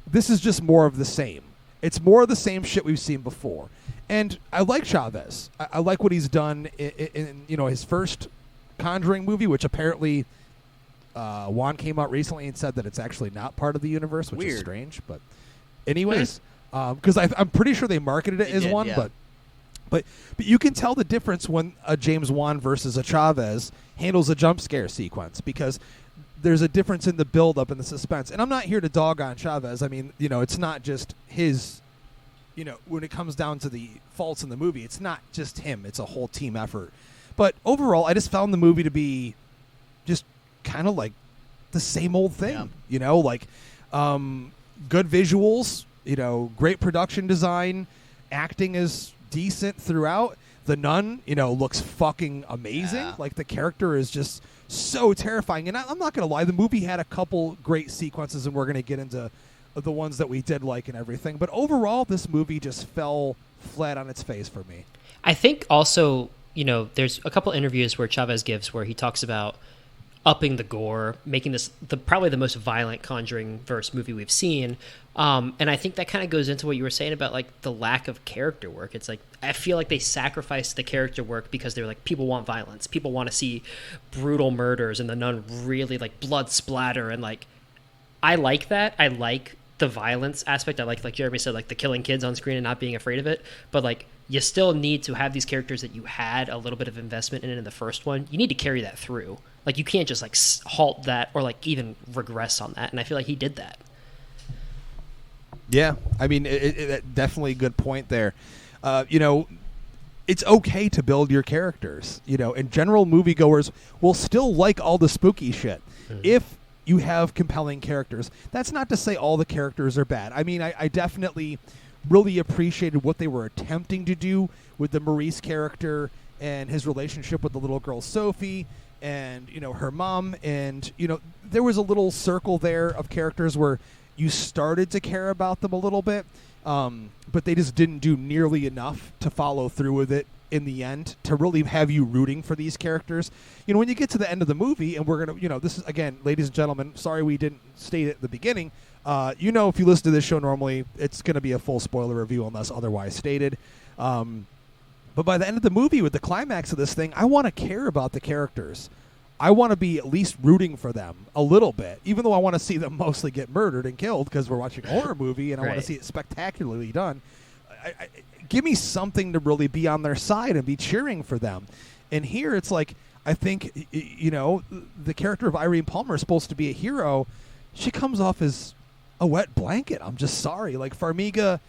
this is just more of the same. It's more of the same shit we've seen before. And I like Chavez. I like what he's done in his first Conjuring movie, which apparently Juan came out recently and said that it's actually not part of the universe, which is strange. But anyways, because I'm pretty sure they marketed it as one, yeah. but you can tell the difference when a James Wan versus a Chavez handles a jump scare sequence, because there's a difference in the build-up and the suspense. And I'm not here to dog on Chavez. I mean, it's not just his, when it comes down to the faults in the movie, it's not just him. It's a whole team effort. But overall, I just found the movie to be just kind of like the same old thing, good visuals, great production design, acting is decent throughout. The nun, looks fucking amazing. Yeah. Like the character is just so terrifying. And I'm not going to lie, the movie had a couple great sequences, and we're going to get into the ones that we did like and everything. But overall, this movie just fell flat on its face for me. I think also, there's a couple interviews where Chavez gives where he talks about upping the gore, making this probably the most violent Conjuring verse movie we've seen. And I think that kind of goes into what you were saying about like the lack of character work. It's like I feel like they sacrificed the character work because they're like, people want violence, people want to see brutal murders, and the Nun really like blood splatter, and like I like that. I like the violence aspect. I like Jeremy said, like the killing kids on screen and not being afraid of it. But like you still need to have these characters that you had a little bit of investment in the first one. You need to carry that through. Like you can't just like halt that or like even regress on that. And I feel like he did that. Yeah, I mean, it definitely a good point there. It's okay to build your characters. And general moviegoers will still like all the spooky shit if you have compelling characters. That's not to say all the characters are bad. I mean, I definitely really appreciated what they were attempting to do with the Maurice character and his relationship with the little girl Sophie and, her mom. And, there was a little circle there of characters where you started to care about them a little bit, but they just didn't do nearly enough to follow through with it in the end to really have you rooting for these characters. When you get to the end of the movie, and we're going to, this is, again, ladies and gentlemen, sorry we didn't state it at the beginning. If you listen to this show normally, it's going to be a full spoiler review unless otherwise stated. But by the end of the movie, with the climax of this thing, I want to care about the characters. I want to be at least rooting for them a little bit, even though I want to see them mostly get murdered and killed because we're watching a horror movie and I want to see it spectacularly done. Give me something to really be on their side and be cheering for them. And here it's like, I think, the character of Irene Palmer is supposed to be a hero. She comes off as a wet blanket. I'm just sorry. Like Farmiga,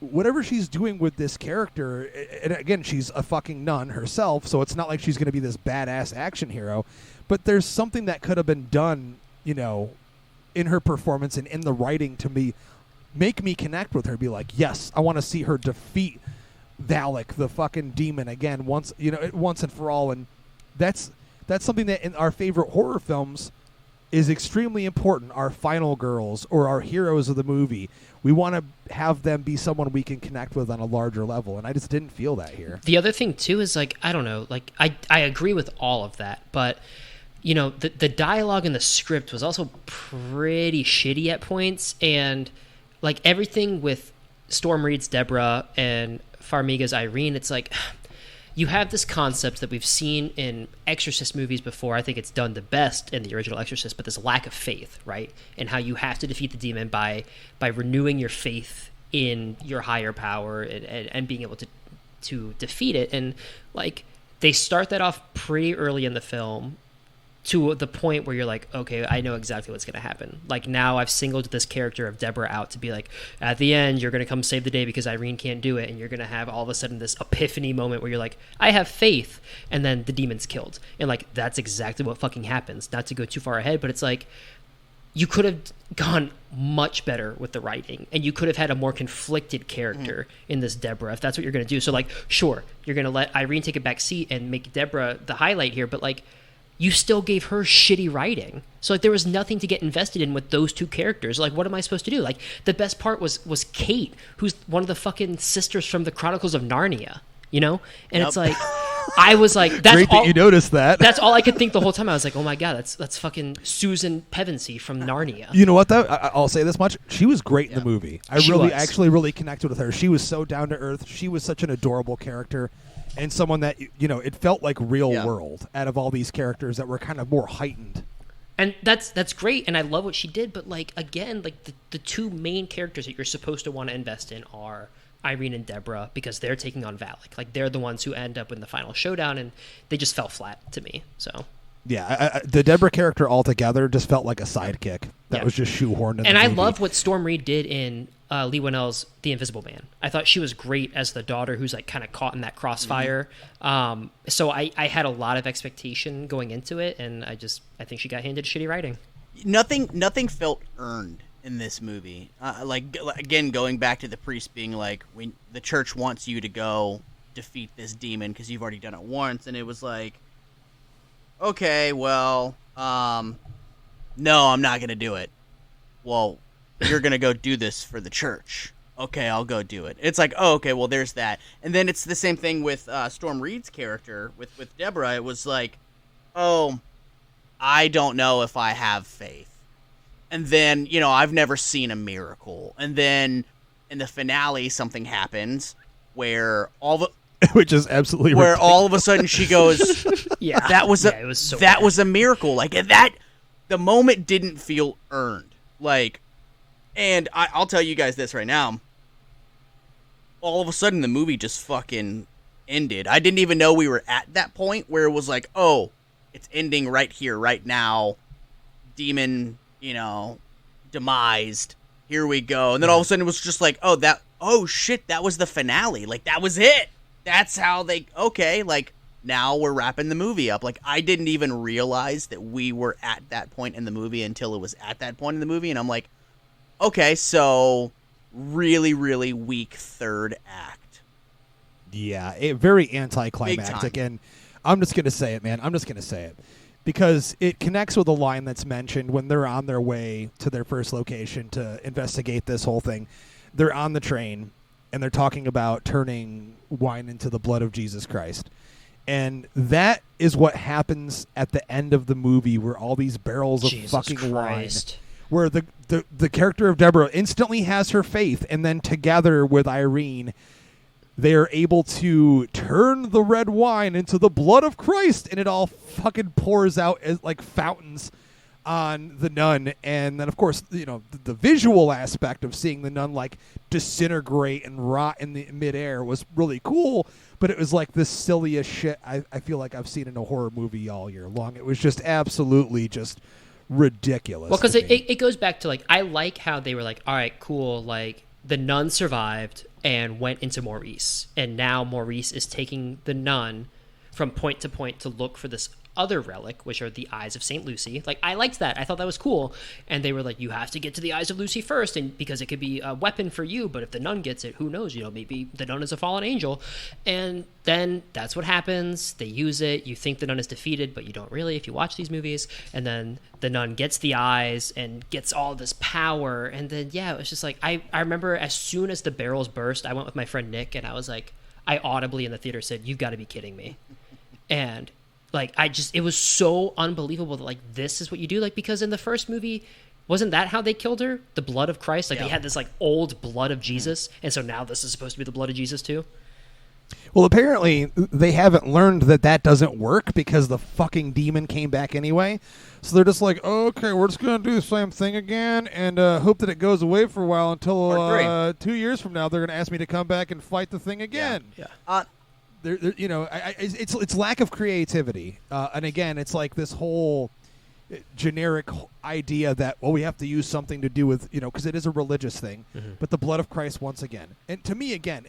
whatever she's doing with this character, and again, she's a fucking nun herself, so it's not like she's going to be this badass action hero, but there's something that could have been done, in her performance and in the writing to make me connect with her, be like, yes, I want to see her defeat Valak, the fucking demon, again, once and for all. And that's something that in our favorite horror films is extremely important. Our final girls or our heroes of the movie, we want to have them be someone we can connect with on a larger level, and I just didn't feel that here. The other thing too is like, I don't know, like I agree with all of that, but the dialogue in the script was also pretty shitty at points, and like everything with Storm Reed's Deborah and Farmiga's Irene, it's like you have this concept that we've seen in Exorcist movies before. I think it's done the best in the original Exorcist, but this lack of faith, right? And how you have to defeat the demon by renewing your faith in your higher power and being able to defeat it. And like they start that off pretty early in the film to the point where you're like, okay, I know exactly what's going to happen. Like now I've singled this character of Deborah out to be like, at the end, you're going to come save the day because Irene can't do it. And you're going to have all of a sudden this epiphany moment where you're like, I have faith. And then the demon's killed. And like, that's exactly what fucking happens. Not to go too far ahead, but it's like, you could have gone much better with the writing, and you could have had a more conflicted character in this Deborah, if that's what you're going to do. So like, sure, you're going to let Irene take a back seat and make Deborah the highlight here, but like, you still gave her shitty writing. So like there was nothing to get invested in with those two characters. Like what am I supposed to do? Like the best part was Kate, who's one of the fucking sisters from the Chronicles of Narnia, And it's like I was like, that's great that you noticed that. That's all I could think the whole time. I was like, oh my god, that's fucking Susan Pevensey from Narnia. You know what though? I'll say this much: she was great in the movie. I actually really connected with her. She was so down to earth. She was such an adorable character. And someone that, it felt like real world out of all these characters that were kind of more heightened. And that's great, and I love what she did, but, like, again, like, the two main characters that you're supposed to want to invest in are Irene and Deborah, because they're taking on Valak. Like, they're the ones who end up in the final showdown, and they just fell flat to me, so... Yeah, the Deborah character altogether just felt like a sidekick that was just shoehorned in. And I love what Storm Reed did in Lee Winnell's The Invisible Man. I thought she was great as the daughter who's like kind of caught in that crossfire. So I had a lot of expectation going into it, and I think she got handed shitty writing. Nothing felt earned in this movie. Again, going back to the priest being like, the church wants you to go defeat this demon because you've already done it once, and it was like, okay, well, no, I'm not gonna do it. Well, you're gonna go do this for the church. Okay, I'll go do it. It's like, oh, okay, well, there's that. And then it's the same thing with Storm Reed's character, with Deborah. It was like, oh, I don't know if I have faith. And then, I've never seen a miracle. And then in the finale, something happens where which is absolutely where ridiculous. all of a sudden she goes, Yeah, that was it was so that bad. was a miracle. Like, the moment didn't feel earned. Like, and I'll tell you guys this right now. All of a sudden, the movie just fucking ended. I didn't even know we were at that point where it was like, oh, it's ending right here, right now. Demon, demised. Here we go. And then all of a sudden it was just like, oh shit, that was the finale. Like, that was it. That's how like, now we're wrapping the movie up. Like, I didn't even realize that we were at that point in the movie until it was at that point in the movie. And I'm like, okay, so really, really weak third act. Yeah, very anticlimactic. And I'm just going to say it, man. I'm just going to say it. Because it connects with a line that's mentioned when they're on their way to their first location to investigate this whole thing. They're on the train, and they're talking about turning wine into the blood of Jesus Christ. And that is what happens at the end of the movie, where all these barrels of Jesus fucking Christ. wine, where the character of Deborah instantly has her faith, and then together with Irene, they are able to turn the red wine into the blood of Christ, and it all fucking pours out as like fountains on the nun. And then, of course, the visual aspect of seeing the nun like disintegrate and rot in the midair was really cool. But it was like this silliest shit I feel like I've seen in a horror movie all year long. It was just absolutely just ridiculous. Well, because it goes back to, like, I like how they were like, all right, cool, like, the nun survived and went into Maurice, and now Maurice is taking the nun from point to point to look for this other relic, which are the eyes of St. Lucy. Like, I liked that. I thought that was cool. And they were like, you have to get to the eyes of Lucy first, and because it could be a weapon for you, but if the nun gets it, who knows? Maybe the nun is a fallen angel. And then that's what happens. They use it. You think the nun is defeated, but you don't really if you watch these movies. And then the nun gets the eyes and gets all this power. And then, yeah, it was just like, I remember as soon as the barrels burst, I went with my friend Nick, and I was like, I audibly in the theater said, you've got to be kidding me. And like, it was so unbelievable that, like, this is what you do. Like, because in the first movie, wasn't that how they killed her? The blood of Christ? Like, they had this, like, old blood of Jesus. And so now this is supposed to be the blood of Jesus, too? Well, apparently they haven't learned that doesn't work because the fucking demon came back anyway. So they're just like, oh, okay, we're just going to do the same thing again and hope that it goes away for a while until 2 years from now they're going to ask me to come back and fight the thing again. Yeah. It's lack of creativity, and again, it's like this whole generic idea that we have to use something to do with because it is a religious thing, but the blood of Christ once again, and to me again,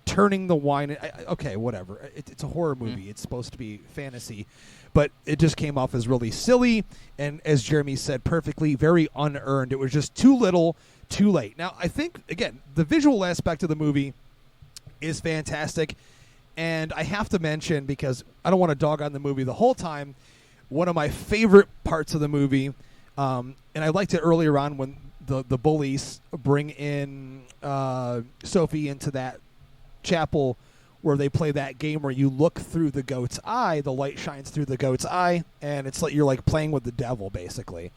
turning the wine. Okay, whatever. It's a horror movie. It's supposed to be fantasy, but it just came off as really silly, and as Jeremy said perfectly, very unearned. It was just too little, too late. Now, I think again, the visual aspect of the movie is fantastic, and I have to mention, because I don't want to dog on the movie the whole time, one of my favorite parts of the movie, and I liked it earlier on when the bullies bring in Sophie into that chapel where they play that game where you look through the goat's eye, the light shines through the goat's eye, and it's like you're like playing with the devil basically.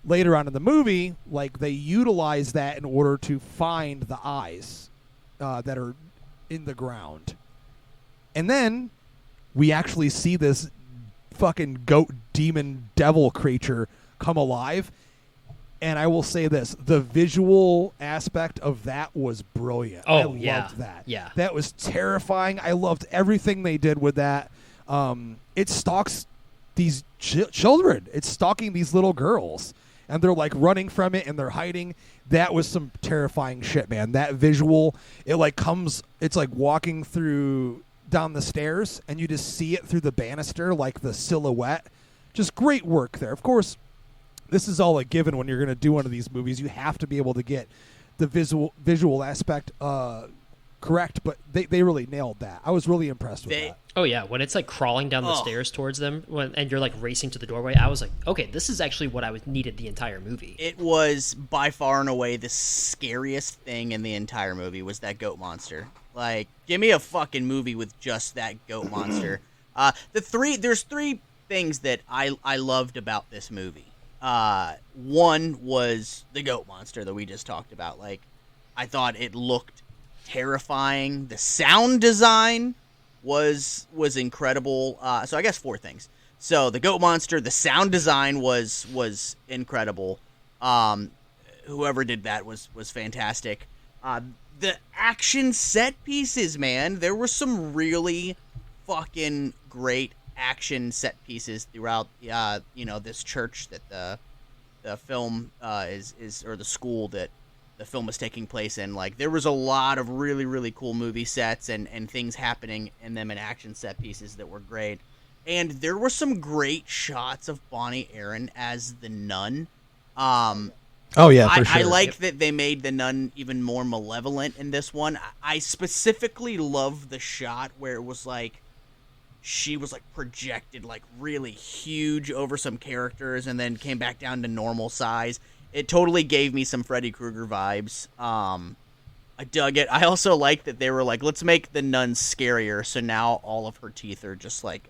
Later on in the movie, like, they utilize that in order to find the eyes that are in the ground. And then we actually see this fucking goat demon devil creature come alive. And I will say this, the visual aspect of that was brilliant. I loved that. Yeah. That was terrifying. I loved everything they did with that. It stalks these children. It's stalking these little girls. And they're like running from it and they're hiding. That was some terrifying shit, man. That visual, it like comes, it's like walking through down the stairs and you just see it through the banister, like the silhouette. Just great work there. Of course, this is all a given when you're going to do one of these movies. You have to be able to get the visual aspect correct, but they really nailed that. I was really impressed with that. Oh yeah, when it's like crawling down the stairs towards them, and you're like racing to the doorway, I was like, okay, this is actually what I needed the entire movie. It was by far and away the scariest thing in the entire movie was that goat monster. Like, give me a fucking movie with just that goat monster. There's three things that I loved about this movie. One was the goat monster that we just talked about. Like, I thought it looked terrifying. The sound design was incredible. So I guess four things. So the goat monster, the sound design was incredible. Whoever did that was fantastic. The action set pieces, man, there were some really fucking great action set pieces throughout. This church that the film is or the school that the film is taking place in. Like, there was a lot of really, really cool movie sets and things happening in them and action set pieces that were great. And there were some great shots of Bonnie Aaron as the nun. Oh, yeah, for sure. I like that they made the nun even more malevolent in this one. I specifically love the shot where it was like she was like projected like really huge over some characters and then came back down to normal size. It totally gave me some Freddy Krueger vibes. I dug it. I also like that they were like, let's make the nun scarier. So now all of her teeth are just like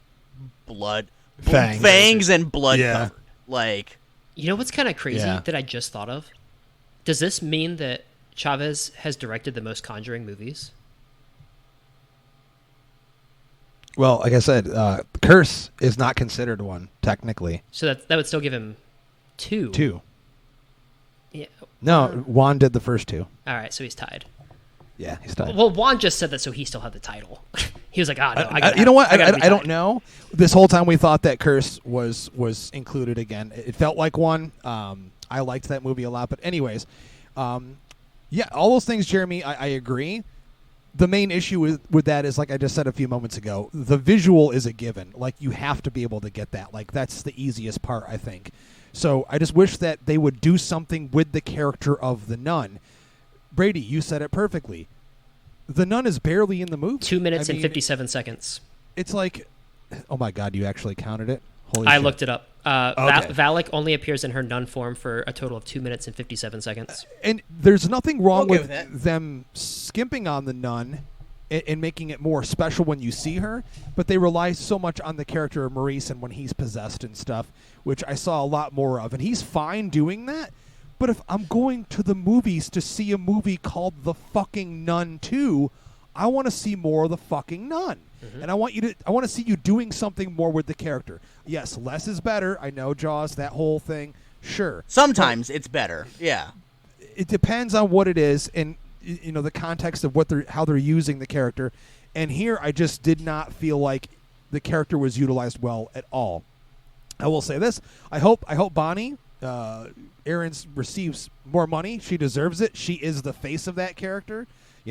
fangs and blood covered. Like, you know what's kind of crazy that I just thought of? Does this mean that Chavez has directed the most Conjuring movies? Well, like I said, Curse is not considered one, technically. So that would still give him two. Two. Yeah. No, Juan did the first two. All right, so he's tied. Yeah, he's tied. Well, Juan just said that so he still had the title. He was like, no, you know what? I don't know. This whole time we thought that Curse was included again. It felt like one. I liked that movie a lot. But anyways, all those things, Jeremy, I agree. The main issue with that is, like I just said a few moments ago, the visual is a given. Like, you have to be able to get that. Like, that's the easiest part, I think. So I just wish that they would do something with the character of the nun. Brady, you said it perfectly. The nun is barely in the movie. 2 minutes and 57 seconds. It's like, oh my God, you actually counted it? Holy I shit. looked it up. Okay. Valak only appears in her nun form for a total of 2 minutes and 57 seconds. And there's nothing wrong with with them skimping on the nun and making it more special when you see her, but they rely so much on the character of Maurice and when he's possessed and stuff, which I saw a lot more of. And he's fine doing that, but if I'm going to the movies to see a movie called The fucking Nun II, I want to see more of the fucking nun. Mm-hmm. And I want to see you doing something more with the character. Yes, less is better. I know, Jaws, that whole thing. Sure. Sometimes it's better. Yeah. It depends on what it is and the context of how they're using the character. And here I just did not feel like the character was utilized well at all. I will say this. I hope Bonnie Aarons receives more money. She deserves it. She is the face of that character.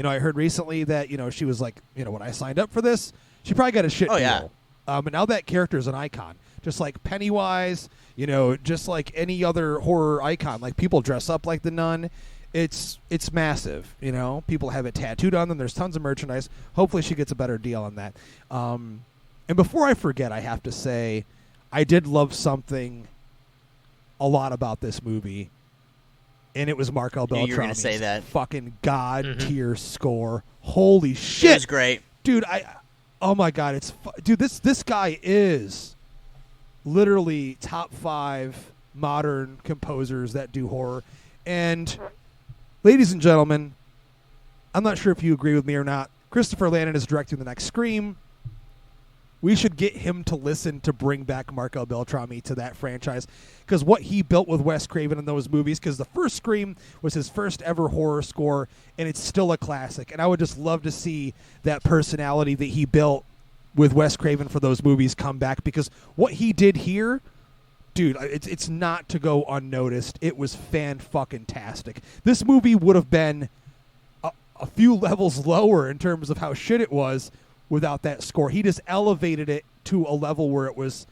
I heard recently that, she was like, when I signed up for this, she probably got a shit deal. Yeah. But now that character is an icon. Just like Pennywise, just like any other horror icon. Like, people dress up like the nun. It's massive, People have it tattooed on them. There's tons of merchandise. Hopefully she gets a better deal on that. And before I forget, I have to say I did love something a lot about this movie. And it was Marco Beltrami's fucking god tier score. Holy shit! It was great, dude. Oh my God, dude. This guy is literally top 5 modern composers that do horror. And ladies and gentlemen, I'm not sure if you agree with me or not. Christopher Landon is directing the next Scream. We should get him to listen to bring back Marco Beltrami to that franchise, because what he built with Wes Craven in those movies, because the first Scream was his first ever horror score, and it's still a classic. And I would just love to see that personality that he built with Wes Craven for those movies come back, because what he did here, dude, it's not to go unnoticed. It was fan-fucking-tastic. This movie would have been a few levels lower in terms of how shit it was without that score. He just elevated it to a level where it was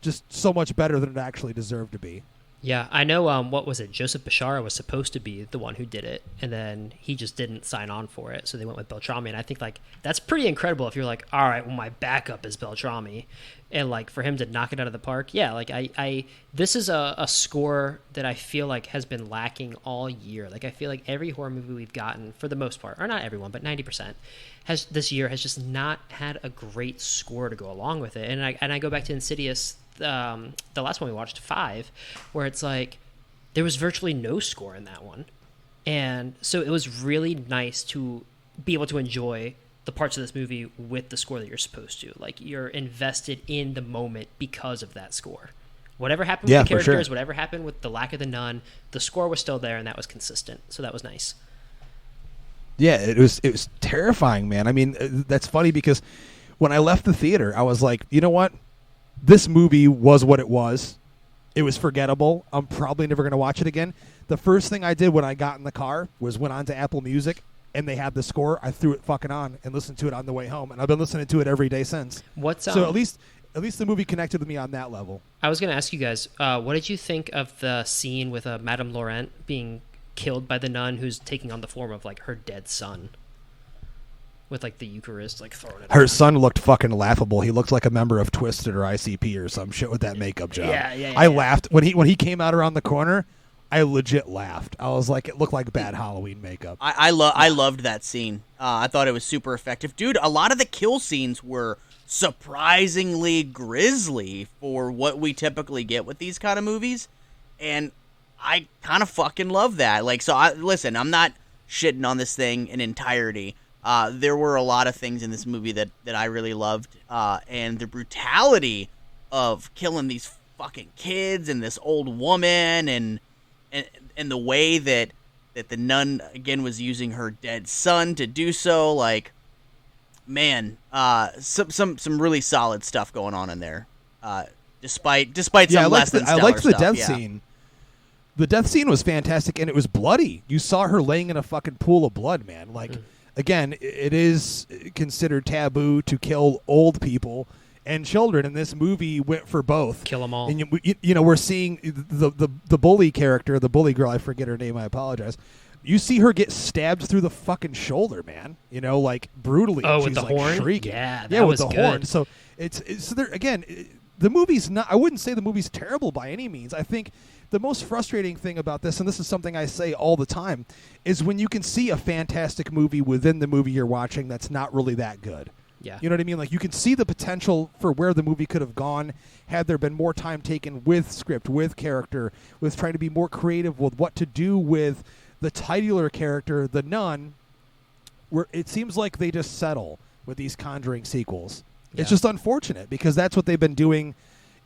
just so much better than it actually deserved to be. Yeah, I know. What was it? Joseph Bashara was supposed to be the one who did it, and then he just didn't sign on for it, so they went with Beltrami. And I think like that's pretty incredible. If you're like, all right, well, my backup is Beltrami, and like for him to knock it out of the park, yeah. Like I this is a score that I feel like has been lacking all year. Like I feel like every horror movie we've gotten, for the most part, or not everyone, but 90%, has this year has just not had a great score to go along with it. And I go back to Insidious. The last one we watched, 5, where it's like there was virtually no score in that one, and so it was really nice to be able to enjoy the parts of this movie with the score that you're supposed to. Like you're invested in the moment because of that score. Whatever happened with the characters, whatever happened with the lack of the nun, the score was still there, and that was consistent. So that was nice. Yeah, it was terrifying, man. I mean, that's funny because when I left the theater, I was like, you know what? This movie was what it was. It was forgettable. I'm probably never going to watch it again. The first thing I did when I got in the car was went on to Apple Music, and they had the score. I threw it fucking on and listened to it on the way home, and I've been listening to it every day since. So at least the movie connected with me on that level. I was going to ask you guys, what did you think of the scene with Madame Laurent being killed by the nun who's taking on the form of like her dead son? With like the Eucharist like thrown at her son looked fucking laughable. He looked like a member of Twisted or ICP or some shit with that makeup job. I laughed when he came out around the corner. I legit laughed. I was like, it looked like bad Halloween makeup. I loved that scene. I thought it was super effective, dude. A lot of the kill scenes were surprisingly grisly for what we typically get with these kind of movies, and I kind of fucking love that. Like, so listen, I'm not shitting on this thing in entirety. There were a lot of things in this movie that I really loved, and the brutality of killing these fucking kids and this old woman, and the way that the nun again was using her dead son to do so. Like, man, some really solid stuff going on in there. Despite some less than stellar I liked the stuff, death yeah. scene. The death scene was fantastic, and it was bloody. You saw her laying in a fucking pool of blood, man. Like. Again, it is considered taboo to kill old people and children, and this movie went for both. Kill them all. And you know, we're seeing the bully character, the bully girl. I forget her name. I apologize. You see her get stabbed through the fucking shoulder, man. You know, like brutally. Oh, She's with the like horn. Shrieking. Yeah, with the good. horn. So it's so there again. The movie's not. I wouldn't say the movie's terrible by any means. I think the most frustrating thing about this, and this is something I say all the time, is when you can see a fantastic movie within the movie you're watching that's not really that good. Yeah. You know what I mean? Like, you can see the potential for where the movie could have gone had there been more time taken with script, with character, with trying to be more creative with what to do with the titular character, the nun, where it seems like they just settle with these Conjuring sequels. Yeah. It's just unfortunate because that's what they've been doing.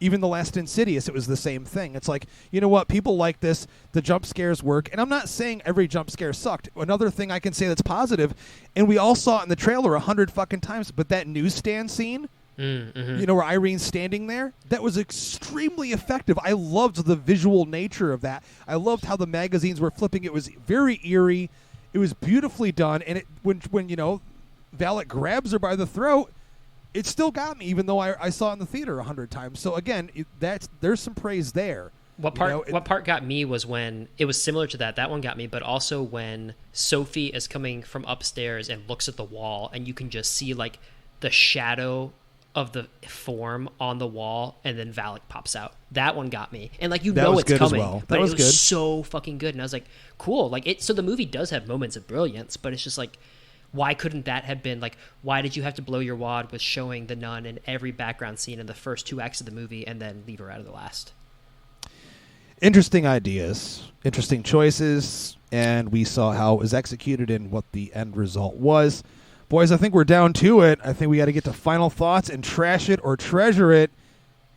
Even the last Insidious, it was the same thing. It's like, you know what? People like this. The jump scares work. And I'm not saying every jump scare sucked. Another thing I can say that's positive, and we all saw it in the trailer 100 fucking times, but that newsstand scene, you know, where Irene's standing there, that was extremely effective. I loved the visual nature of that. I loved how the magazines were flipping. It was very eerie. It was beautifully done. And when you know, Valak grabs her by the throat, it still got me, even though I saw it in the theater 100 times. So again, there's some praise there. What part got me was when it was similar to that. That one got me, but also when Sophie is coming from upstairs and looks at the wall, and you can just see like the shadow of the form on the wall, and then Valak pops out. That one got me, and like it's coming, but it was good. So fucking good. And I was like, cool. Like it. So the movie does have moments of brilliance, but it's just like, why couldn't that have been like, why did you have to blow your wad with showing the nun in every background scene in the first 2 acts of the movie and then leave her out of the last? Interesting ideas, interesting choices, and we saw how it was executed and what the end result was. Boys, I think we're down to it. I think we got to get to final thoughts and trash it or treasure it.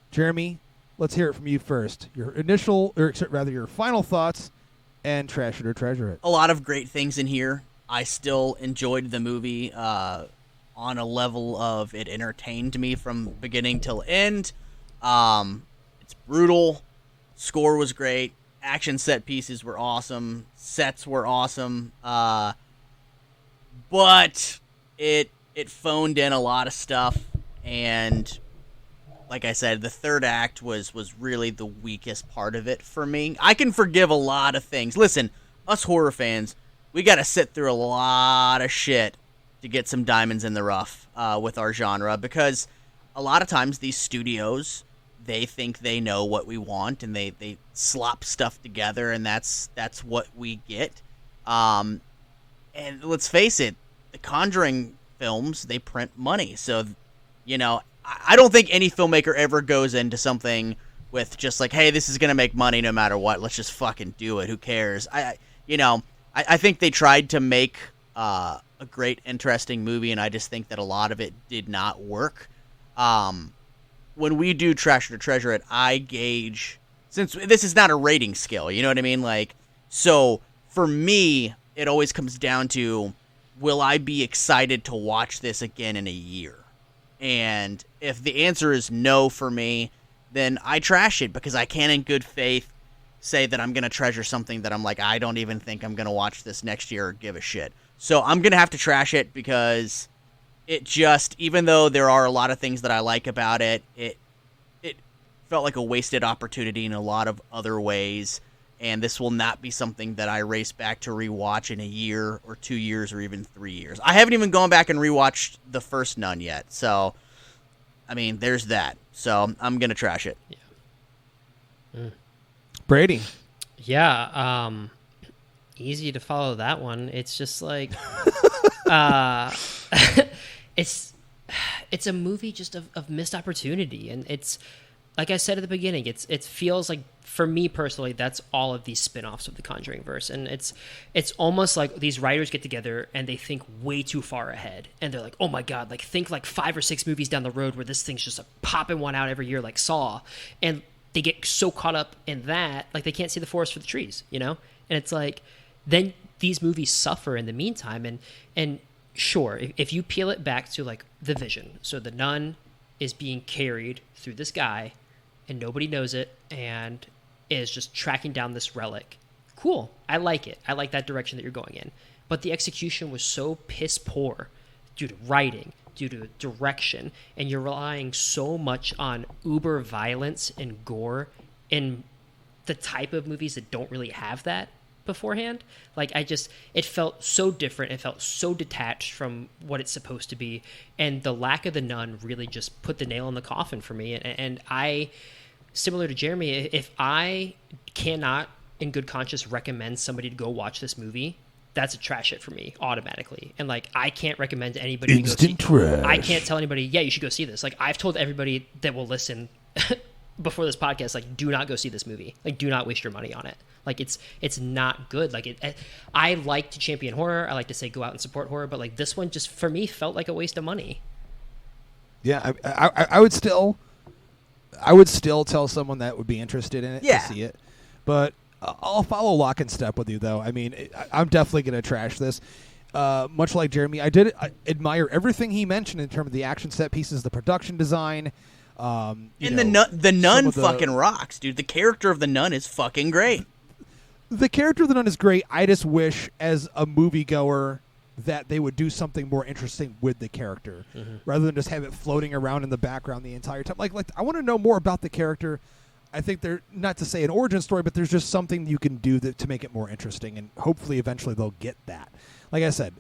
Jeremy, let's hear it from you first. Your your final thoughts and trash it or treasure it. A lot of great things in here. I still enjoyed the movie on a level of it entertained me from beginning till end. It's brutal. Score was great. Action set pieces were awesome. Sets were awesome. But it phoned in a lot of stuff, and like I said, the third act was really the weakest part of it for me. I can forgive a lot of things. Listen, us horror fans, we got to sit through a lot of shit to get some diamonds in the rough with our genre, because a lot of times these studios, they think they know what we want, and they slop stuff together, and that's what we get. And let's face it, the Conjuring films, they print money. So, you know, I don't think any filmmaker ever goes into something with just like, hey, this is going to make money no matter what. Let's just fucking do it. Who cares? I think they tried to make a great, interesting movie, and I just think that a lot of it did not work. When we do Trash It or Treasure It, I gauge, since this is not a rating scale, you know what I mean? Like, so for me, it always comes down to, will I be excited to watch this again in a year? And if the answer is no for me, then I trash it, because I can't in good faith say that I'm going to treasure something that I'm like, I don't even think I'm going to watch this next year or give a shit. So I'm going to have to trash it, because it just, even though there are a lot of things that I like about it, it felt like a wasted opportunity in a lot of other ways. And this will not be something that I race back to rewatch in a year or 2 years or even 3 years. I haven't even gone back and rewatched the first Nun yet. So, I mean, there's that. So I'm going to trash it. Yeah. Brady. Yeah. Easy to follow that one. It's just like, it's a movie just of missed opportunity. And it's, like I said at the beginning, it feels like, for me personally, that's all of these spin-offs of the Conjuring verse. And it's almost like these writers get together and they think way too far ahead. And they're like, oh my God, like think like 5 or 6 movies down the road where this thing's just popping one out every year like Saw. And they get so caught up in that, like they can't see the forest for the trees, you know? And it's like, then these movies suffer in the meantime. And sure, if you peel it back to like the vision, so the nun is being carried through the sky and nobody knows it and is just tracking down this relic. Cool. I like it. I like that direction that you're going in. But the execution was so piss poor due to writing, due to direction, and you're relying so much on uber violence and gore in the type of movies that don't really have that beforehand. Like, it felt so different. It felt so detached from what it's supposed to be. And the lack of the nun really just put the nail in the coffin for me. And I, similar to Jeremy, if I cannot in good conscience recommend somebody to go watch this movie, that's a trash it for me automatically. And like, I can't recommend anybody to go see. Trash. I can't tell anybody, yeah, you should go see this. Like, I've told everybody that will listen before this podcast, like, do not go see this movie. Like, do not waste your money on it. Like, it's not good. Like, I like to champion horror. I like to say go out and support horror, but like this one just for me felt like a waste of money. Yeah, I would still tell someone that would be interested in it to see it, but I'll follow lock and step with you though. I mean, I'm definitely going to trash this. Much like Jeremy, I admire everything he mentioned in terms of the action set pieces, the production design. The nun fucking rocks, dude. The character of the nun is fucking great. The character of the nun is great. I just wish, as a moviegoer, that they would do something more interesting with the character, rather than just have it floating around in the background the entire time. Like I want to know more about the character. I think they're, not to say an origin story, but there's just something you can do to make it more interesting, and hopefully eventually they'll get that. Like I said,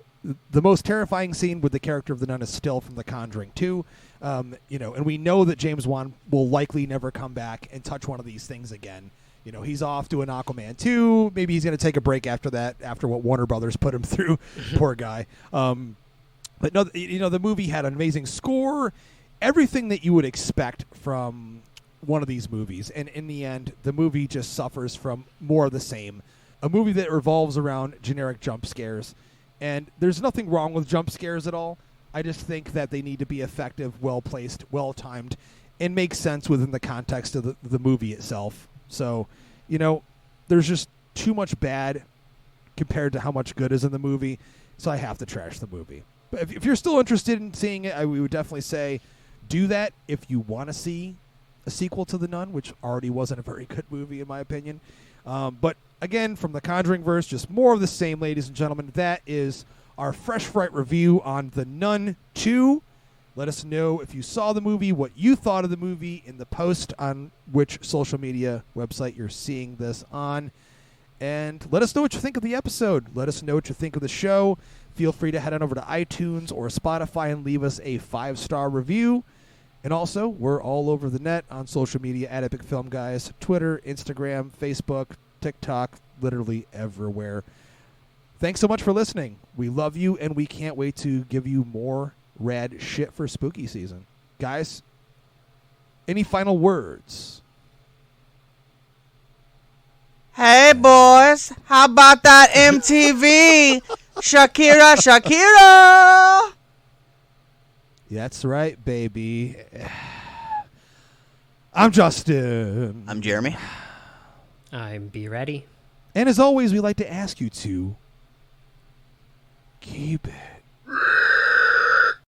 the most terrifying scene with the character of the nun is still from The Conjuring 2. And we know that James Wan will likely never come back and touch one of these things again. You know, he's off doing Aquaman 2. Maybe he's going to take a break after that, after what Warner Brothers put him through. Poor guy. But no, the movie had an amazing score, everything that you would expect from one of these movies. And in the end, the movie just suffers from more of the same. A movie that revolves around generic jump scares. And there's nothing wrong with jump scares at all. I just think that they need to be effective, well-placed, well-timed, and make sense within the context of the movie itself. So, there's just too much bad compared to how much good is in the movie, so I have to trash the movie. But if you're still interested in seeing it, we would definitely say do that if you want to see a sequel to The Nun, which already wasn't a very good movie in my opinion. But again, from the Conjuring verse, just more of the same, ladies and gentlemen. That is our Fresh Fright review on The Nun II. Let us know if you saw the movie, what you thought of the movie in the post on which social media website you're seeing this on. And let us know what you think of the episode. Let us know what you think of the show. Feel free to head on over to iTunes or Spotify and leave us a 5-star review. And also, we're all over the net on social media at Epic Film Guys, Twitter, Instagram, Facebook, TikTok, literally everywhere. Thanks so much for listening. We love you, and we can't wait to give you more rad shit for spooky season. Guys, any final words? Hey, boys, how about that MTV? Shakira, Shakira! That's right, baby. I'm Justin. I'm Jeremy. I'm Be Ready. And as always, we like to ask you to keep it